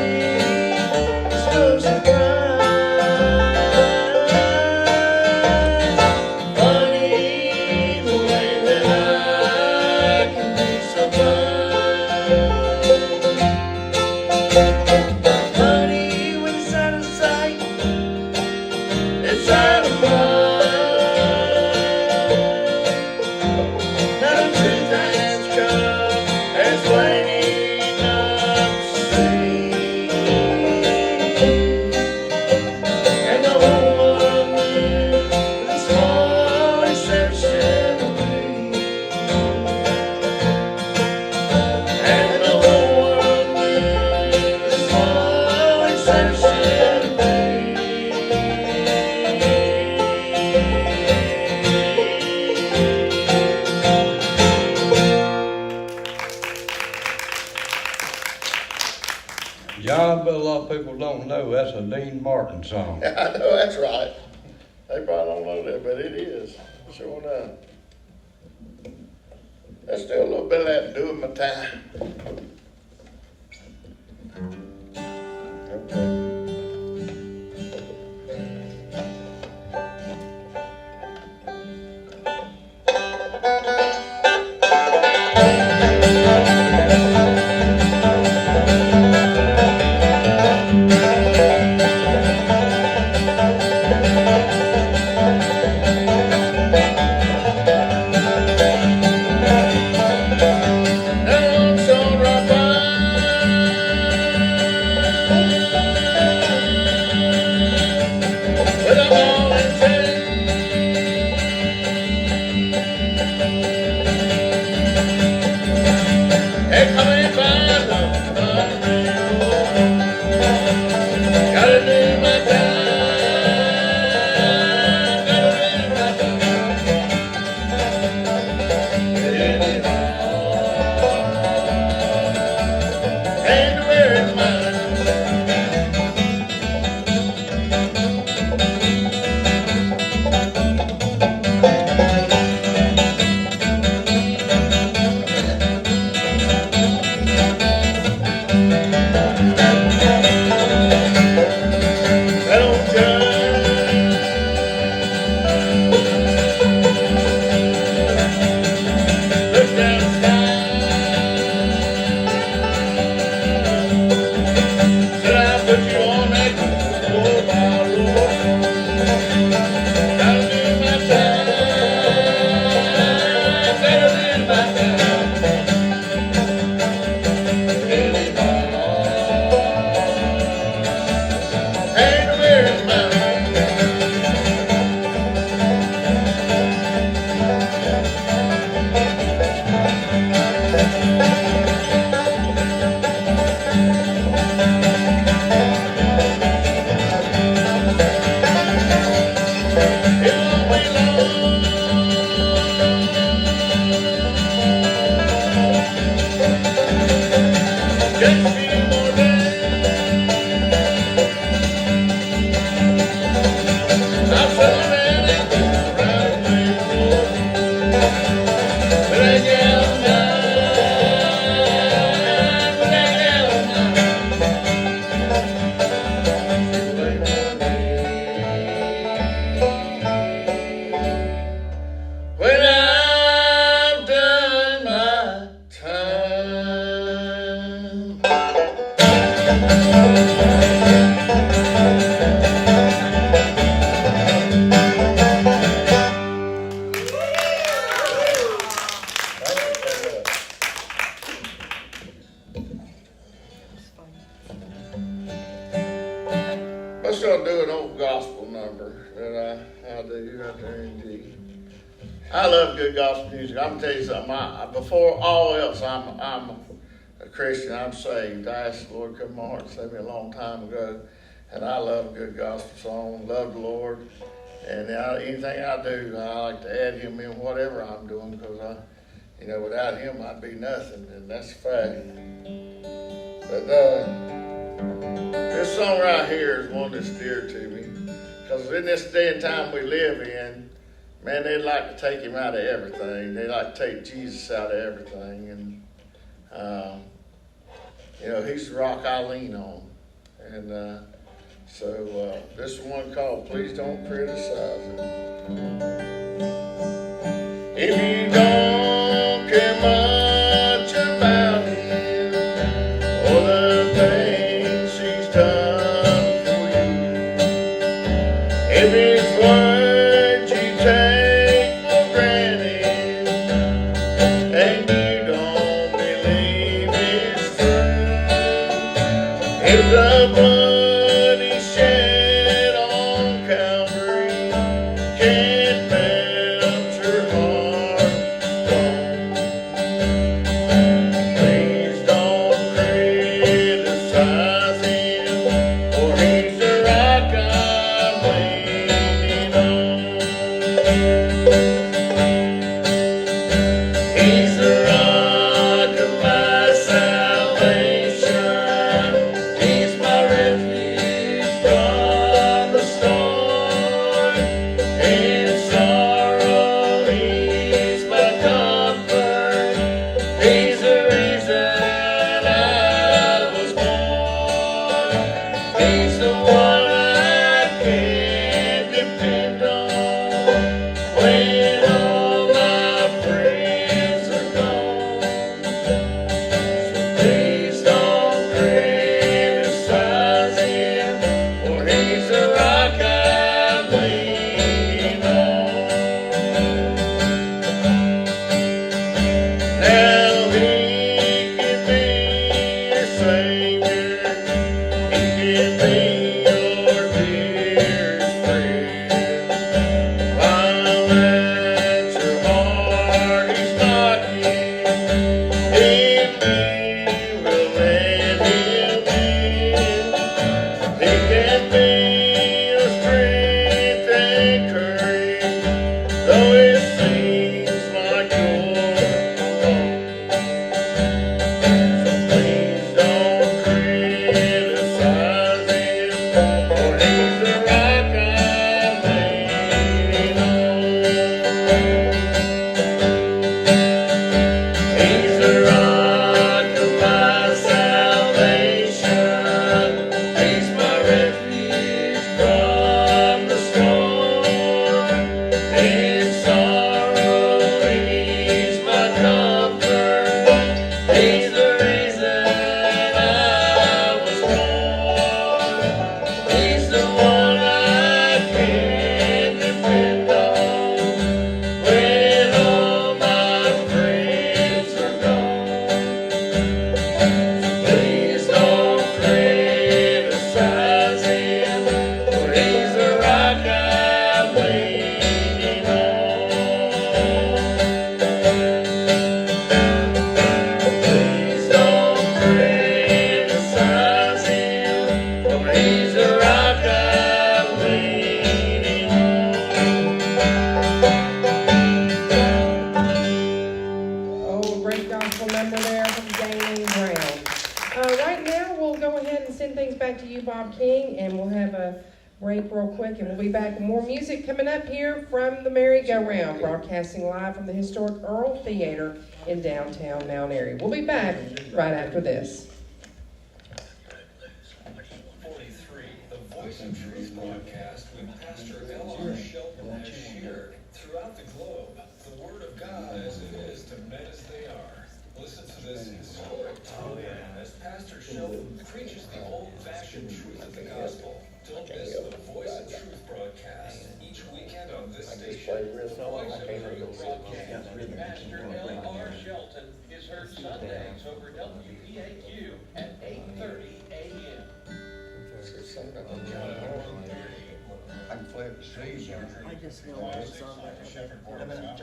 it's no surprise. Funny the way that I can be so blind. Funny when it's out of sight, it's out of mind. Now the truth has come as plain enough to see. And the whole world knew, with a small exception of me. And the whole world knew, with a small exception of me. John, but a lot of people don't know that's a Dean Martin song. I know, that's right. They probably don't know that, but it is. Sure enough. Let's do a little bit of that doing my time. Okay. And where is mine? That old gun. Look down the sky. Said I put you on that Lord, my Lord. Gotta do my time. Better than my time. And where is mine? It won't be long. Just a few more days. I'm selling anything right away, Lord. But that gal of mine, but that gal of mine. When I've done my time. Let's go do an old gospel number that I do right there in G. I love good gospel music. I'm gonna tell you something. Before all else, I'm a Christian. I'm saved. I asked the Lord to come to my heart and save me a long time ago, and I love a good gospel song. Love the Lord, and anything I do, I like to add Him in whatever I'm doing, because without Him I'd be nothing, and that's a fact. But this song right here is one that's dear to me, because in this day and time we live in, man, they'd like to take Him out of everything. They like to take Jesus out of everything, and He's the rock I lean on. And so this is one called "Please Don't Criticize It." If you don't care much about Him or the things He's done for you, if His words you take for granted and you don't believe it's true, if the blood He shed on Calvary can't melt your heart, a great gospel number there from Gaining Ground. Right now, we'll go ahead and send things back to you, Bob King, and we'll have a break real quick, and we'll be back with more music coming up here from the merry-go-round, broadcasting live from the historic Earle Theatre in downtown Mount Airy. We'll be back right after this. 43, the Voice of Truth broadcast with Pastor Earle Shelton has shared throughout the globe the Word of God as it is to men as they are. Listen to this historic program as Pastor Shelton preaches the old-fashioned truth of the gospel. Don't miss the Voice of Truth broadcast each weekend on this station. Voice of Truth broadcast with Pastor Earle Shelton is heard Sundays over WPAQ at 8:30 a.m. I can play it the streets. I just know it was on there.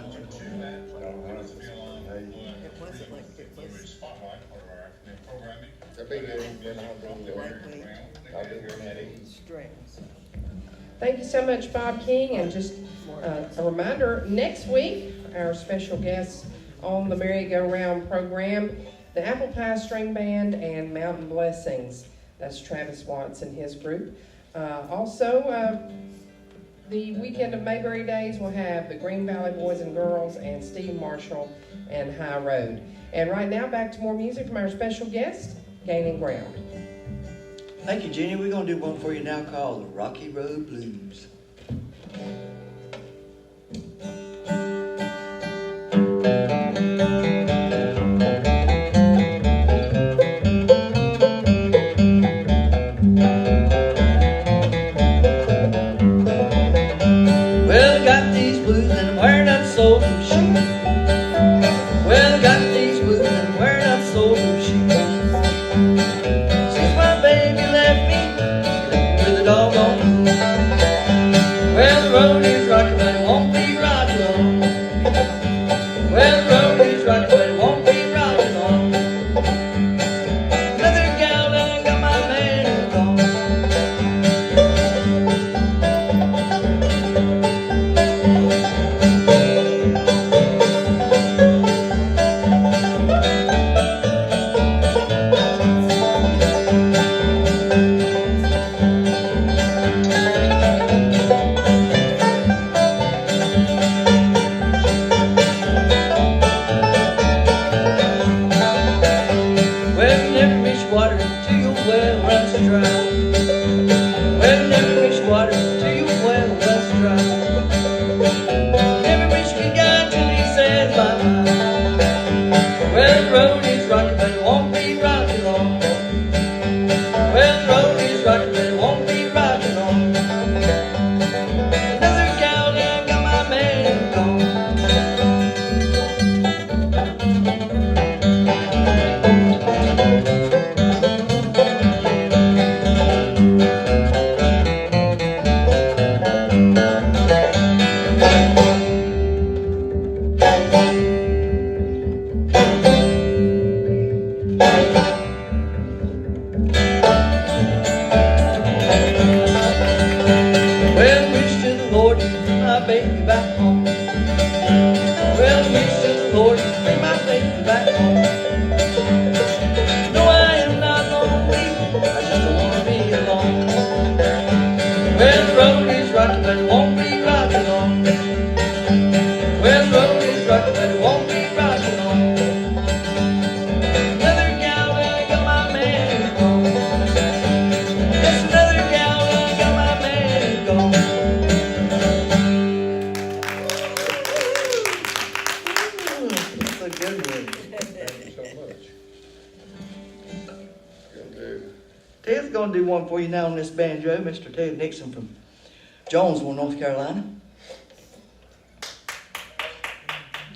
It wasn't like it was Spotlight, part of our afternoon programming. That'd be good. I'll be here at 8. strings. Thank you so much, Bob King, and just a reminder, next week, our special guests on the merry-go-round program, the Apple Pie String Band and Mountain Blessings. That's Travis Watts and his group. Also, the weekend of Mayberry Days will have the Green Valley Boys and Girls and Steve Marshall and High Road. And right now, back to more music from our special guest, Gaining Ground. Thank you, Jenny. We're going to do one for you now called the Rocky Road Blues. Well, I got these blues and I'm wearing up soul blue shoes. Well, I got these blues and I'm wearing up soul blue shoes. Since my baby left me with a doggone blues. Well, the road is rocking, but it won't be rocking long. Well, the road is rocking, but it won't be rocking long. Another gal done got my man gone. Well, you never reach water till your well runs dry. Well, you never reach water till your well runs dry. You never reach good God till he says bye-bye. Well, the road is rocking, but it won't be rocking long. Well, the road is rocking, but it won't be rocking long. Another gal done got my man gone. Well, wish to the Lord to bring my baby back home. Well, wish to the Lord to bring my baby back home. No, I am not lonely, I just don't want to be alone. Well, the road is rocking, but it won't be rocking long. Well, the road is rocking, but it won't be rocking long. Another gal done got my man gone. Yes, another gal done got my man gone. That's a good one. Thank you so much. Good dude. Ted's going to do one for you now on this banjo, Mr. Ted Nixon from Jonesville, North Carolina.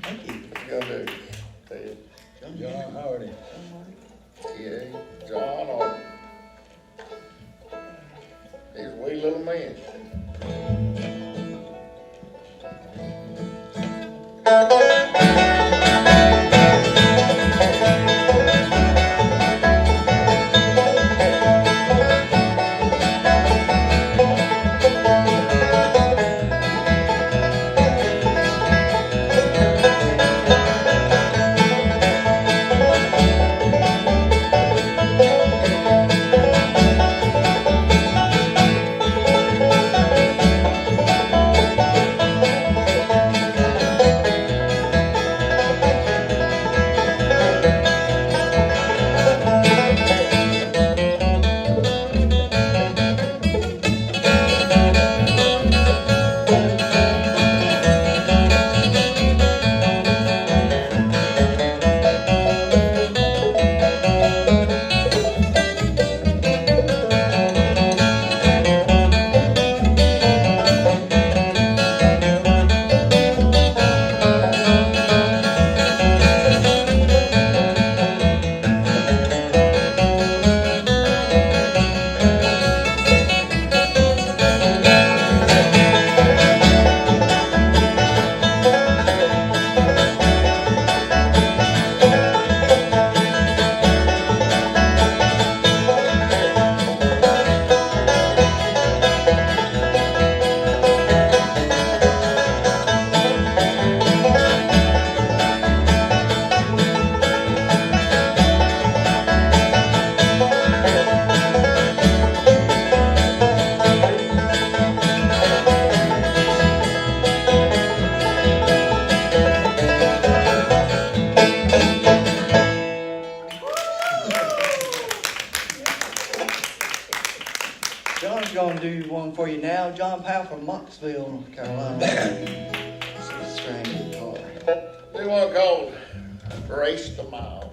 Thank you. Good dude. Ted. John Hardy. Yeah, John Hardy. He's a wee little man. by John Powell from Mocksville, North Carolina. It's a strange guitar. Do one called Race the Miles.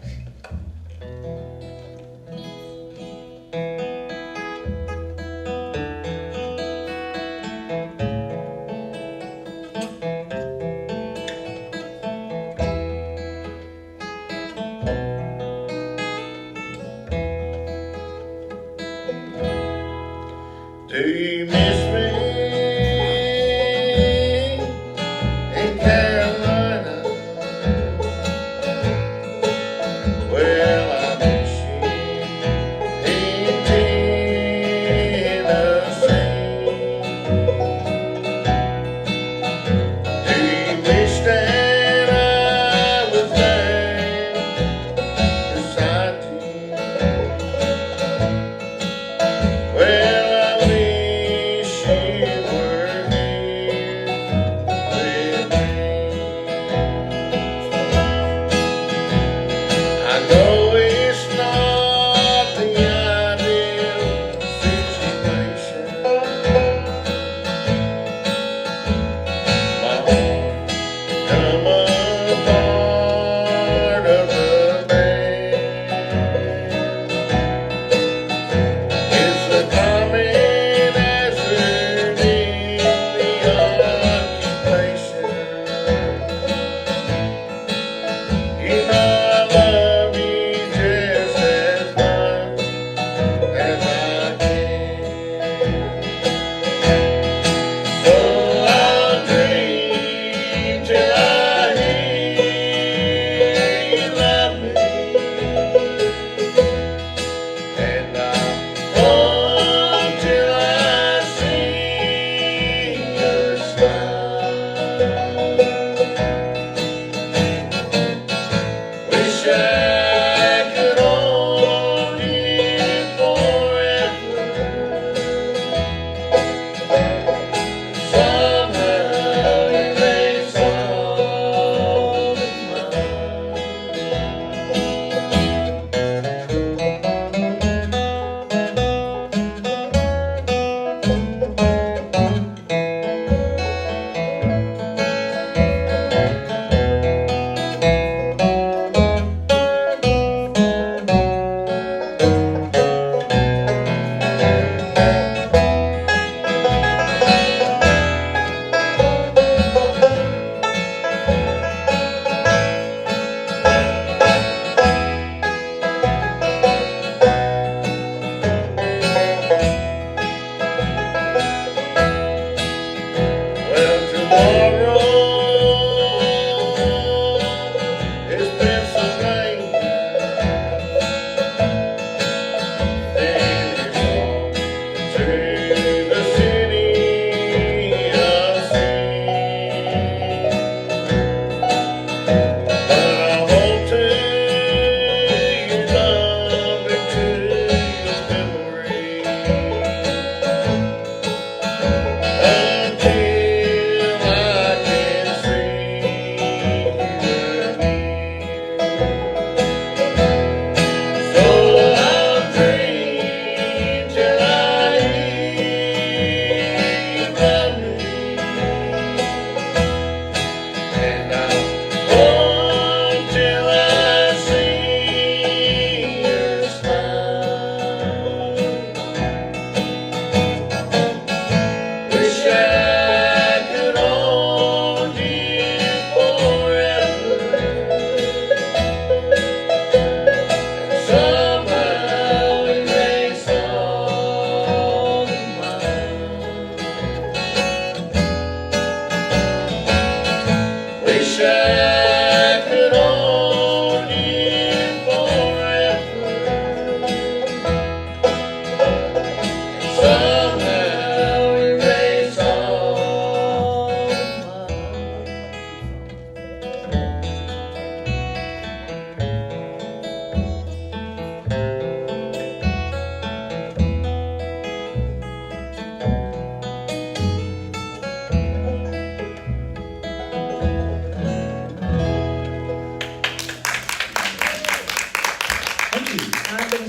Do you miss me in Carolina? Well, I miss you in Tennessee. Do you wish that I was there beside you? Well,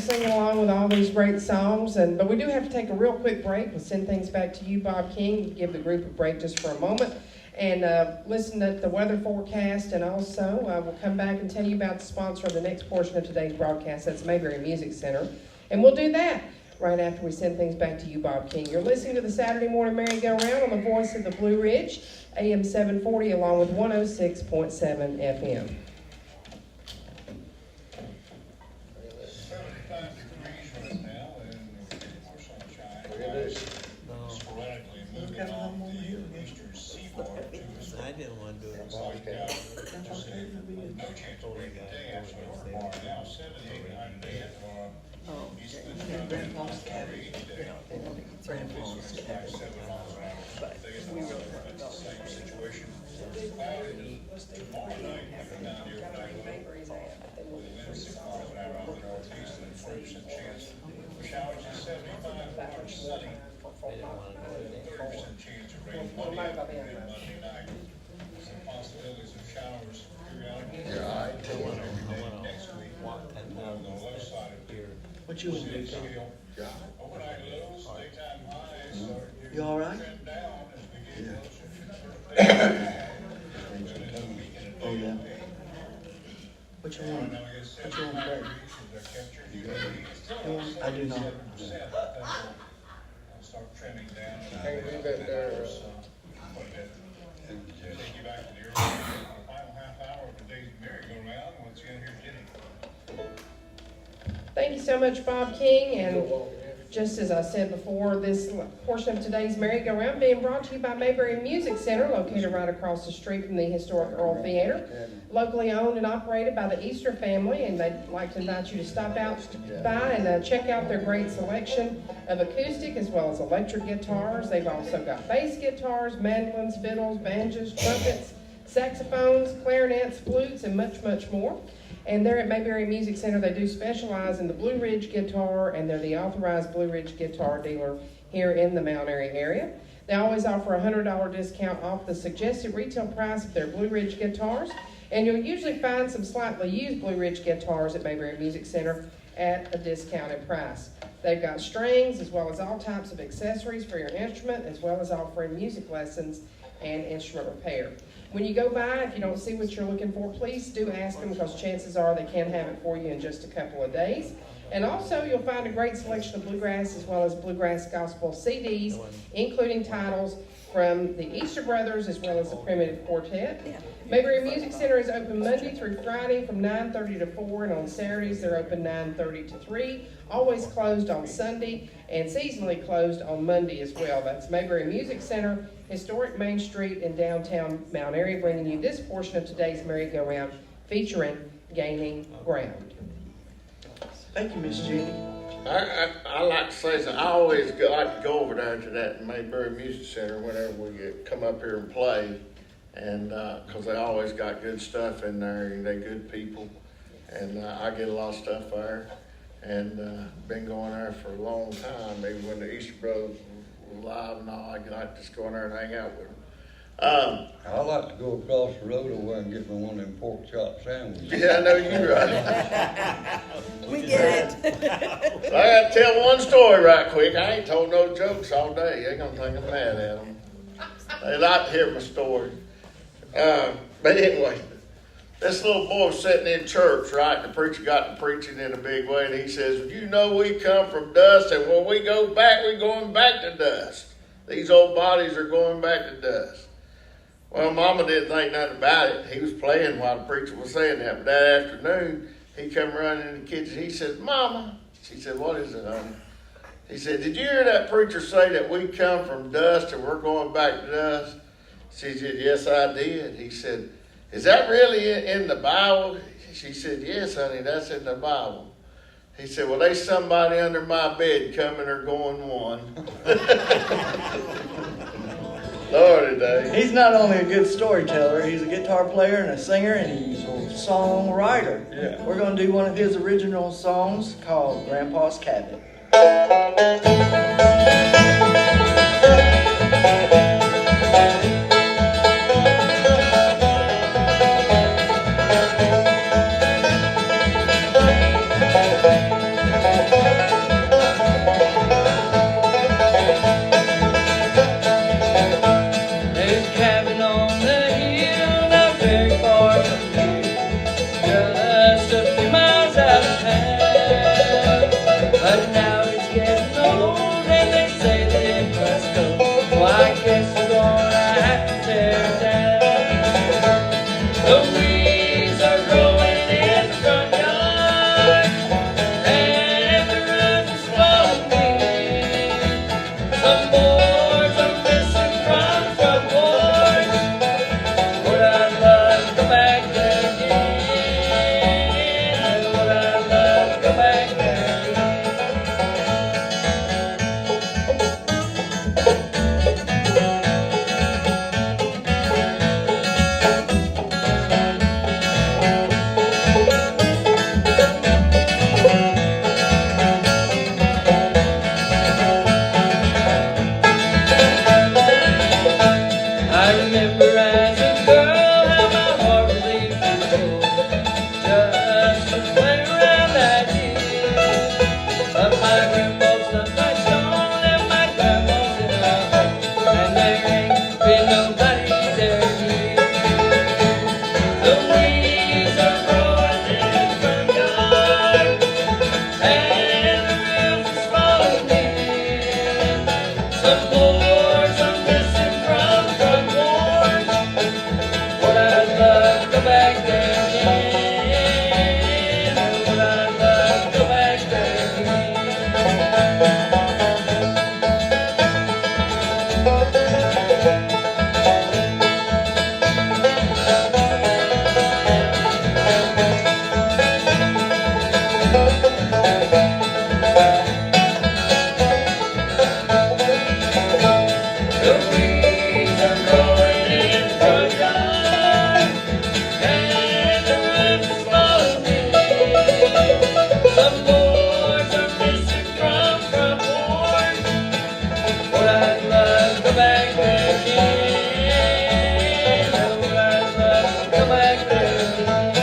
singing along with all these great songs, but we do have to take a real quick break. We'll send things back to you, Bob King. Give the group a break just for a moment and listen to the weather forecast, and also we'll come back and tell you about the sponsor of the next portion of today's broadcast. That's Mayberry Music Center, and we'll do that right after we send things back to you, Bob King. You're listening to the Saturday Morning Merry-Go-Round on the voice of the Blue Ridge, AM 740, along with 106.7 FM. 75 degrees right now, and we're getting more sunshine. Sporadically moving off the eastern seaboard to the I didn't want to do it. Looks like, just no chance of rain today, actually, tomorrow now, 78 behind today, and tomorrow, east of the Mount Airy today. Looks like 7 miles an hour. They get the same situation. Cloudy tomorrow night, coming down the overnight low, with a wind of 6 miles an hour out of the northeast, and a 40% chance for showers at 75, partly sunny. 30% chance of rain Monday afternoon, Monday night. Some possibilities of showers periodically. Every day next week. On the low side of here. What you want to do, Tom? Overnight lows, daytime highs are You all right? trend down as we get closer to the birthday. Oh, yeah. What you want? Now we get What you want to play? 75 degrees is our temperature. Humidity is still I do not. 77%. I'll start trending down. Hey, leave that there, Quite a bit. Take you back to the final half hour of today's merry-go-round. Once again, here's Jenny. Thank you so much, Bob King, and just as I said before, this portion of today's merry-go-round being brought to you by Mayberry Music Center, located right across the street from the historic Earle Theatre, locally owned and operated by the Easter family, and they'd like to invite you to stop out by and check out their great selection of acoustic as well as electric guitars. They've also got bass guitars, mandolins, fiddles, banjos, trumpets, saxophones, clarinets, flutes, and much, much more. And there at Mayberry Music Center, they do specialize in the Blue Ridge guitar, and they're the authorized Blue Ridge guitar dealer here in the Mt Airy area. They always offer a $100 discount off the suggested retail price of their Blue Ridge guitars, and you'll usually find some slightly used Blue Ridge guitars at Mayberry Music Center at a discounted price. They've got strings as well as all types of accessories for your instrument, as well as offering music lessons and instrument repair. When you go by, if you don't see what you're looking for, please do ask them, because chances are they can have it for you in just a couple of days. And also, you'll find a great selection of bluegrass as well as bluegrass gospel CDs, including titles from the Easter Brothers as well as the Primitive Quartet. Mayberry Music Center is open Monday through Friday from 9:30 to 4, and on Saturdays they're open 9:30 to 3. Always closed on Sunday and seasonally closed on Monday as well. That's Mayberry Music Center, historic Main Street in downtown Mt Airy, bringing you this portion of today's merry-go-round featuring Gaining Ground. Thank you, Miss Jenny. I like to say something. I always like to go over there to that Mayberry Music Center whenever we come up here and play, and because they always got good stuff in there, and they're good people, and I get a lot of stuff there, and been going there for a long time. Maybe when the Easter Brothers were live and all, I like to just go in there and hang out with them. I like to go across the road over and get me one of them pork chop sandwiches. Yeah, I know you're right. We get it. I got to tell one story right quick. I ain't told no jokes all day. They're going to think I'm mad at them. They like to hear my story. But anyway, this little boy was sitting in church, right? The preacher got to preaching in a big way, and he says, "You know we come from dust, and when we go back, we're going back to dust. These old bodies are going back to dust." Well, Mama didn't think nothing about it. He was playing while the preacher was saying that. But that afternoon, he come running in the kitchen. He said, "Mama." She said, "What is it, honey?" He said, "Did you hear that preacher say that we come from dust and we're going back to dust?" She said, "Yes, I did." He said, "Is that really in the Bible?" She said, "Yes, honey, that's in the Bible." He said, "Well, there's somebody under my bed coming or going one." Lordy day. He's not only a good storyteller, he's a guitar player and a singer, and he's a songwriter. Yeah. We're going to do one of his original songs called Grandpa's Cabin. swing around that hill. But my grandpa's done my stone and my grandma's in my home, and there ain't been nobody there yet. The weeds are growing in the front yard, and the roof is falling in. Some boards are missing from front porch. Would I love to go back there again? Would I love to go back there again? The weeds are growing in the front yard, and the roof is falling in. Some boards are missing from front porch. Would I love to go back there again? Would I love to go back there again?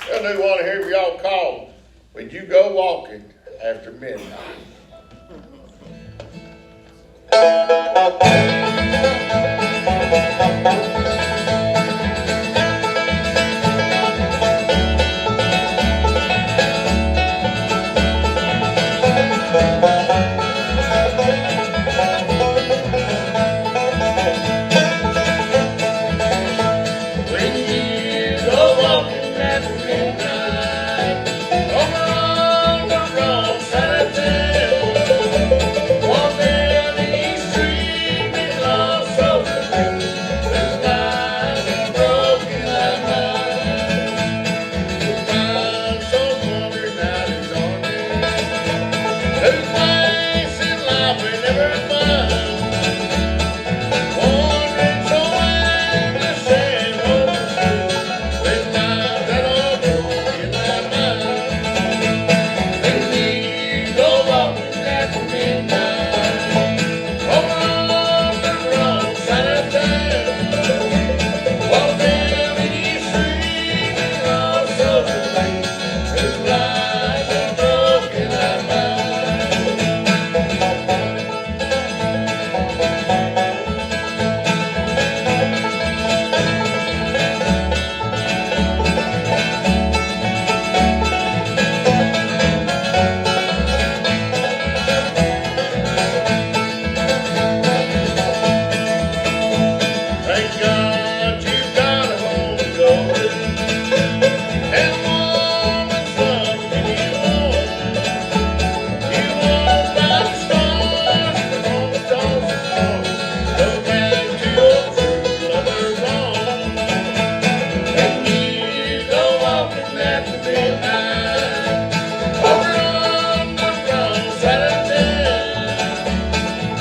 I do want to hear y'all call. Would you go walking after midnight? When you go walking after midnight, over on the wrong side of town, walk down the east street with lost souls and things. There's lies and broken like mine. Find some wandering out in darkness, whose place in life we never find. Wandering so aimless and hopeless, with lives that are broken like mine. When you go walking after midnight, Over on the wrong side of town, walk down the east street with lost souls and things. whose lives are broken like mine. Thank God you got a home to go to, and woman's love in you home. You won't find the stars on the toss of song. Go back to your true lover's home. When you go walking after midnight, Over on the wrong side of town,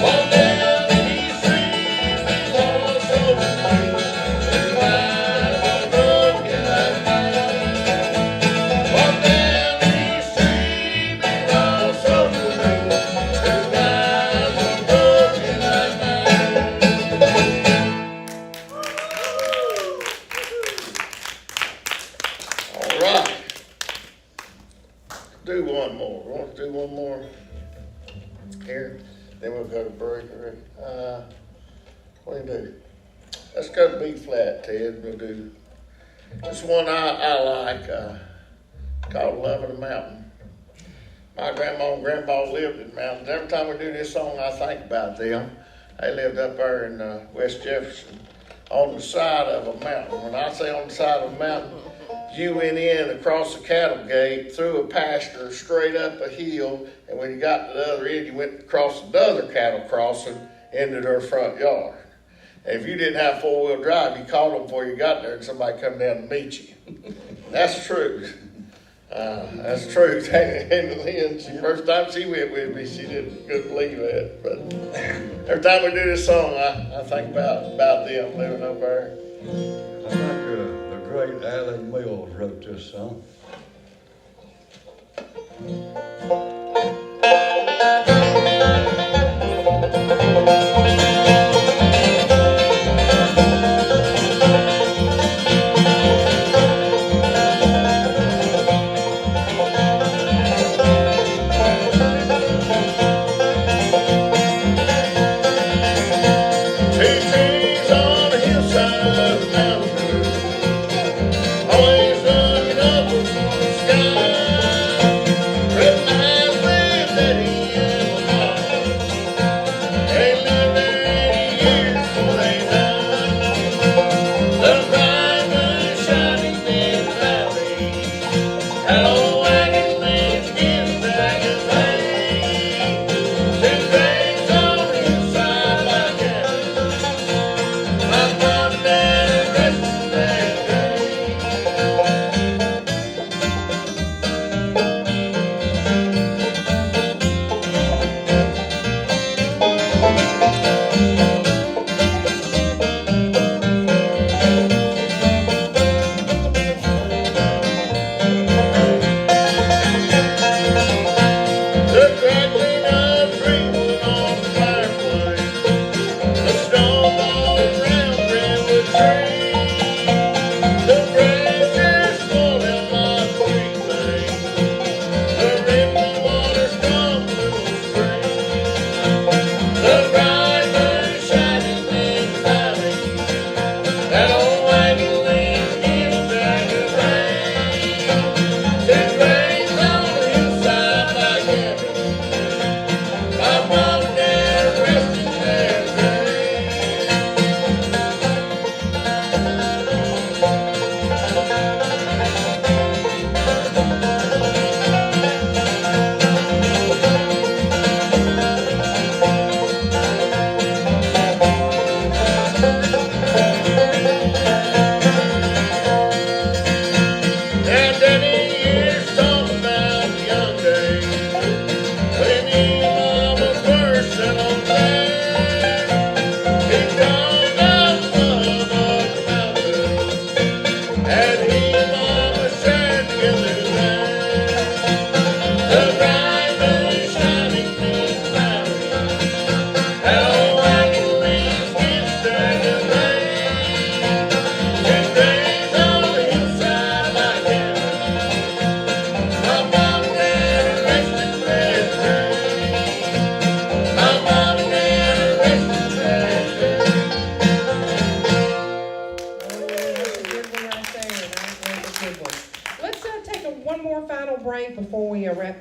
walk down the east street with lost souls and things. whose lives are broken like mine. Walk down the east street with lost souls and things. Whose lives are broken like mine. All right. Do one more. Want to do one more here? Then we'll go to break. What do you do? Let's go to B flat, Ted. We'll do this one I like called Love of the Mountain. My grandma and grandpa lived in the mountains. Every time we do this song, I think about them. They lived up there in West Jefferson on the side of a mountain. When I say on the side of a mountain, you went in across the cattle gate, through a pasture, straight up a hill, and when you got to the other end, you went across another cattle crossing into their front yard. And if you didn't have four-wheel drive, you called them before you got there, and somebody come down to meet you. That's true. That's true. And Lynn, the first time she went with me, she couldn't believe it. But every time we do this song, I think about them living up there. I think the great Alan Mills wrote this song.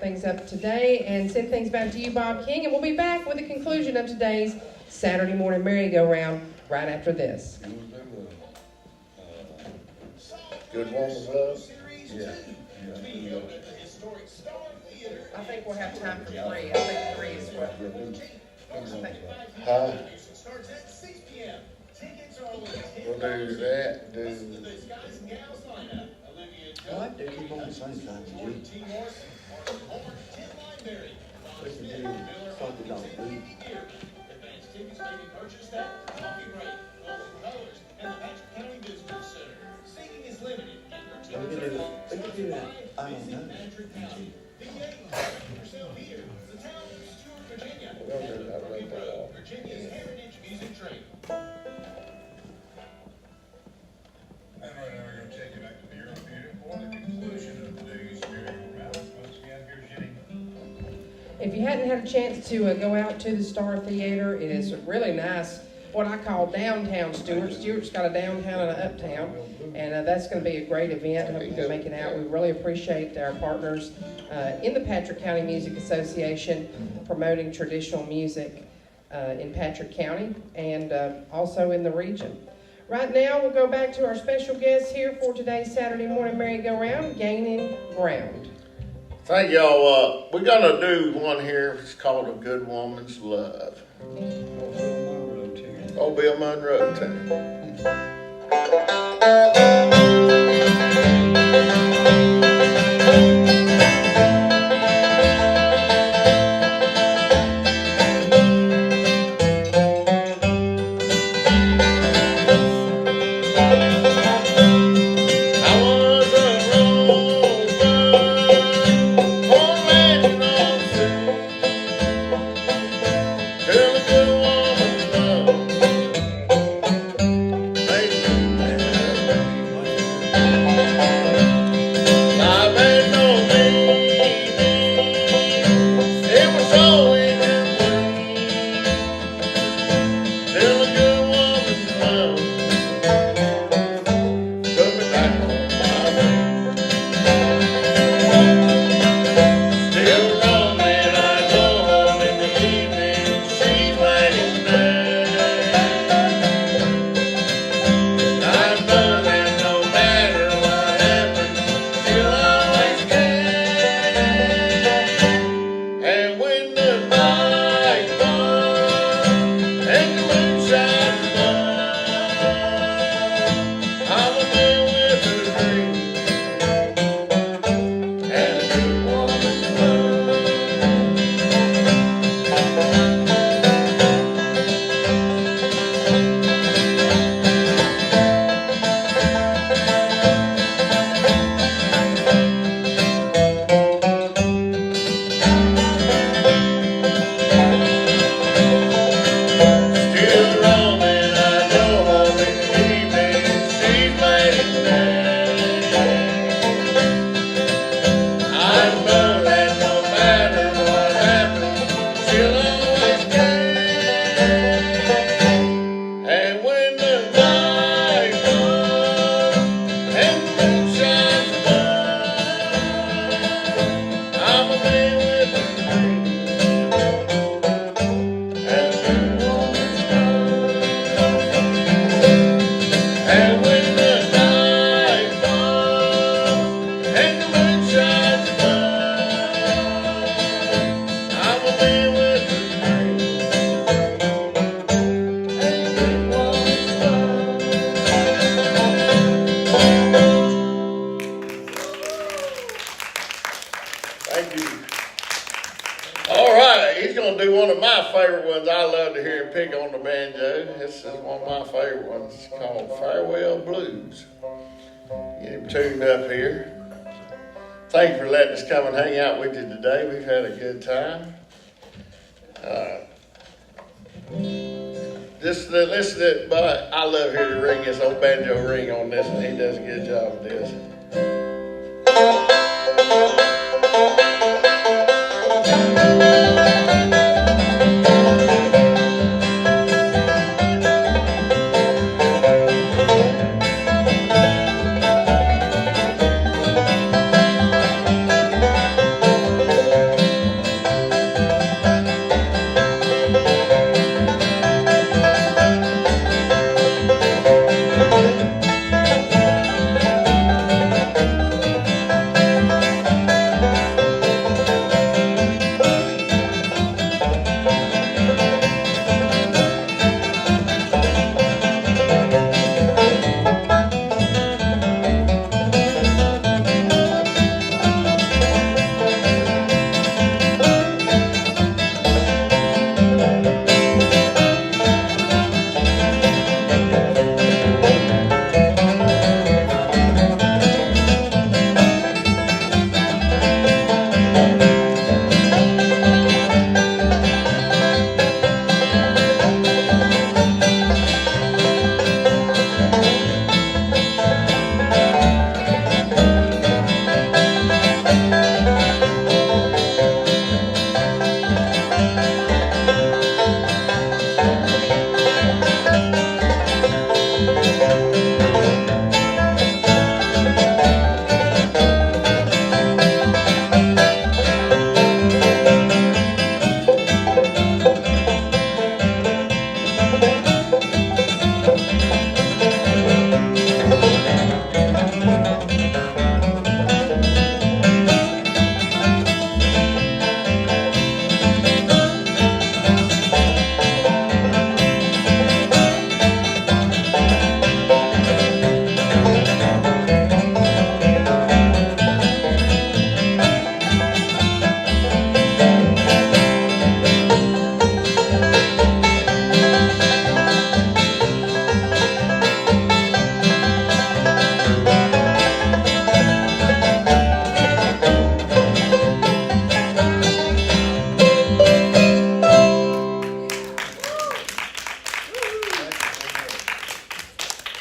things up today and send things back to you, Bob King. And we'll be back with the conclusion of today's Saturday morning merry-go-round right after this. Good Woman's Love? Yeah. I think we'll have time for 3. I think 3 is what. Huh? We'll do that. I like to keep on the same time as you. We can do something on food. We can do that. I don't know. And right now, we're going to take you back to the Earle Theatre for the conclusion of today's merry-go-round. Once again, here's Jenny. If you hadn't had a chance to go out to the Star Theater, it is really nice, what I call downtown Stewart. Stewart's got a downtown and an uptown, and that's going to be a great event. I hope you can make it out. We really appreciate our partners in the Patrick County Music Association promoting traditional music in Patrick County and also in the region. Right now, we'll go back to our special guest here for today's Saturday morning merry-go-round, Gaining Ground. Thank y'all. We're going to do one here. It's called A Good Woman's Love. Oh, Bill Monroe, too. Favorite ones. I love to hear him pick on the banjo. This is one of my favorite ones. It's called Farewell Blues. Get him tuned up here. Thank you for letting us come and hang out with you today. We've had a good time. Just listen to it, but I love hearing the ring, his old banjo ring on this, and he does a good job of this.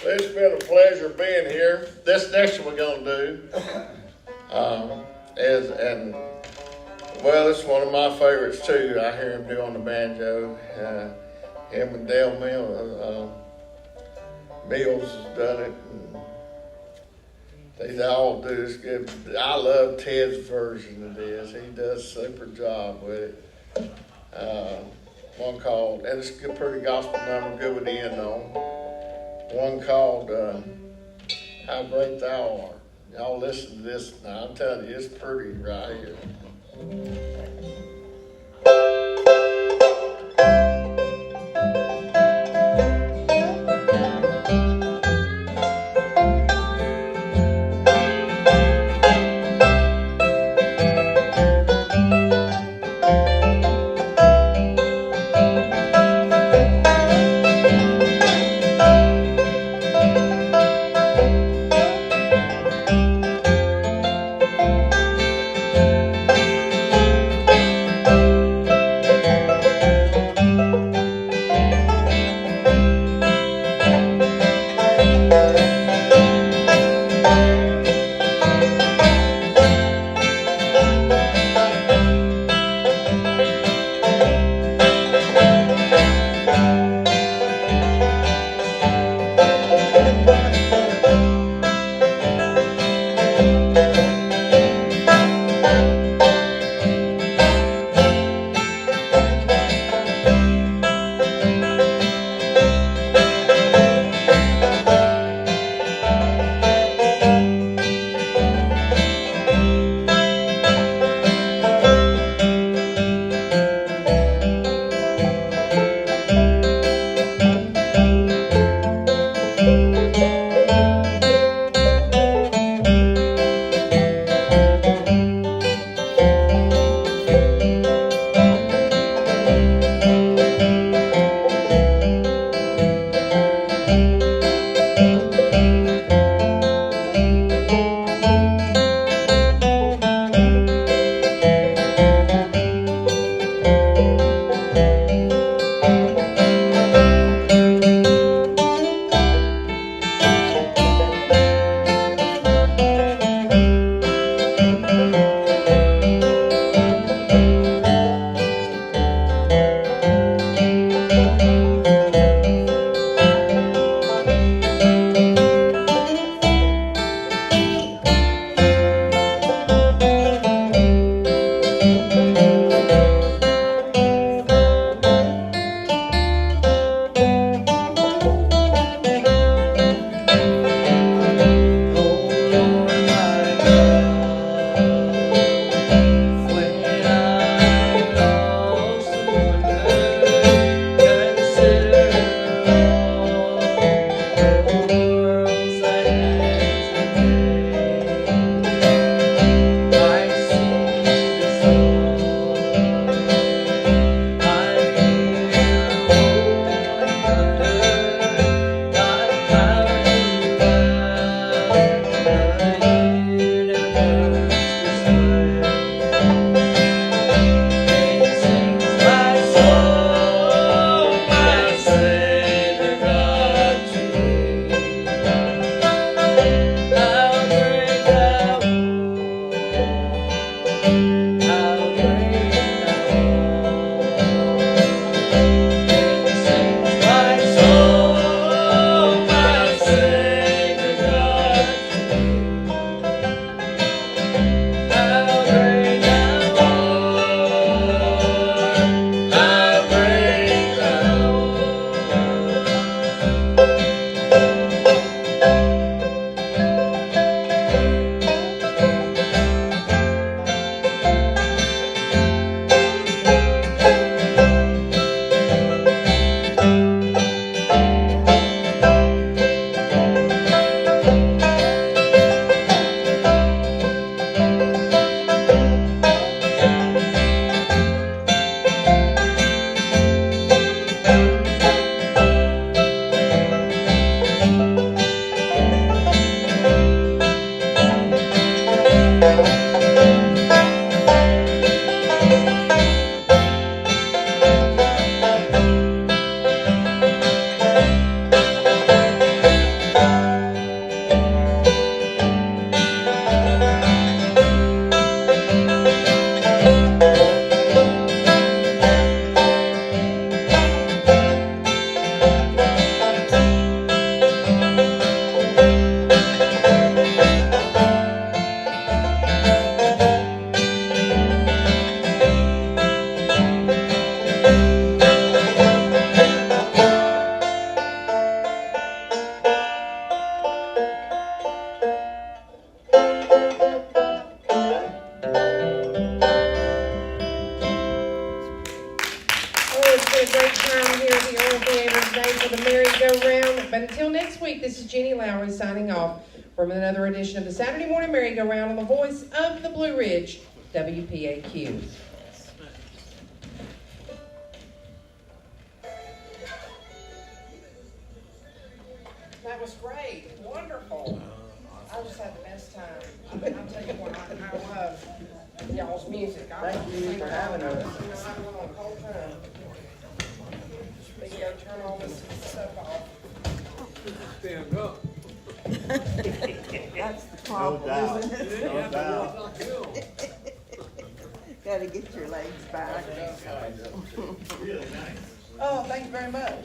It's been a pleasure being here. This next one we're gonna do well, it's one of my favorites too. I hear him do on the banjo. Him and Dale Mills has done it. And they all do this good. I love Ted's version of this. He does a super job with it. One called, and it's a pretty gospel number, good with the end on. One called How Great Thou Art. Y'all listen to this now. I'm telling you, it's pretty right here. merry-go-round. But until next week, this is Jenny Lowry signing off from another edition of the Saturday Morning Merry-Go-Round on the voice of the Blue Ridge, WPAQ. That was great. Wonderful. I just had the best time. I'll tell you what, I love y'all's music. Thank you for having us. I will the whole time. We can go turn all this stuff off. Stand up. That's the problem, isn't it? No doubt. Gotta get your legs back. Oh, thank you very much.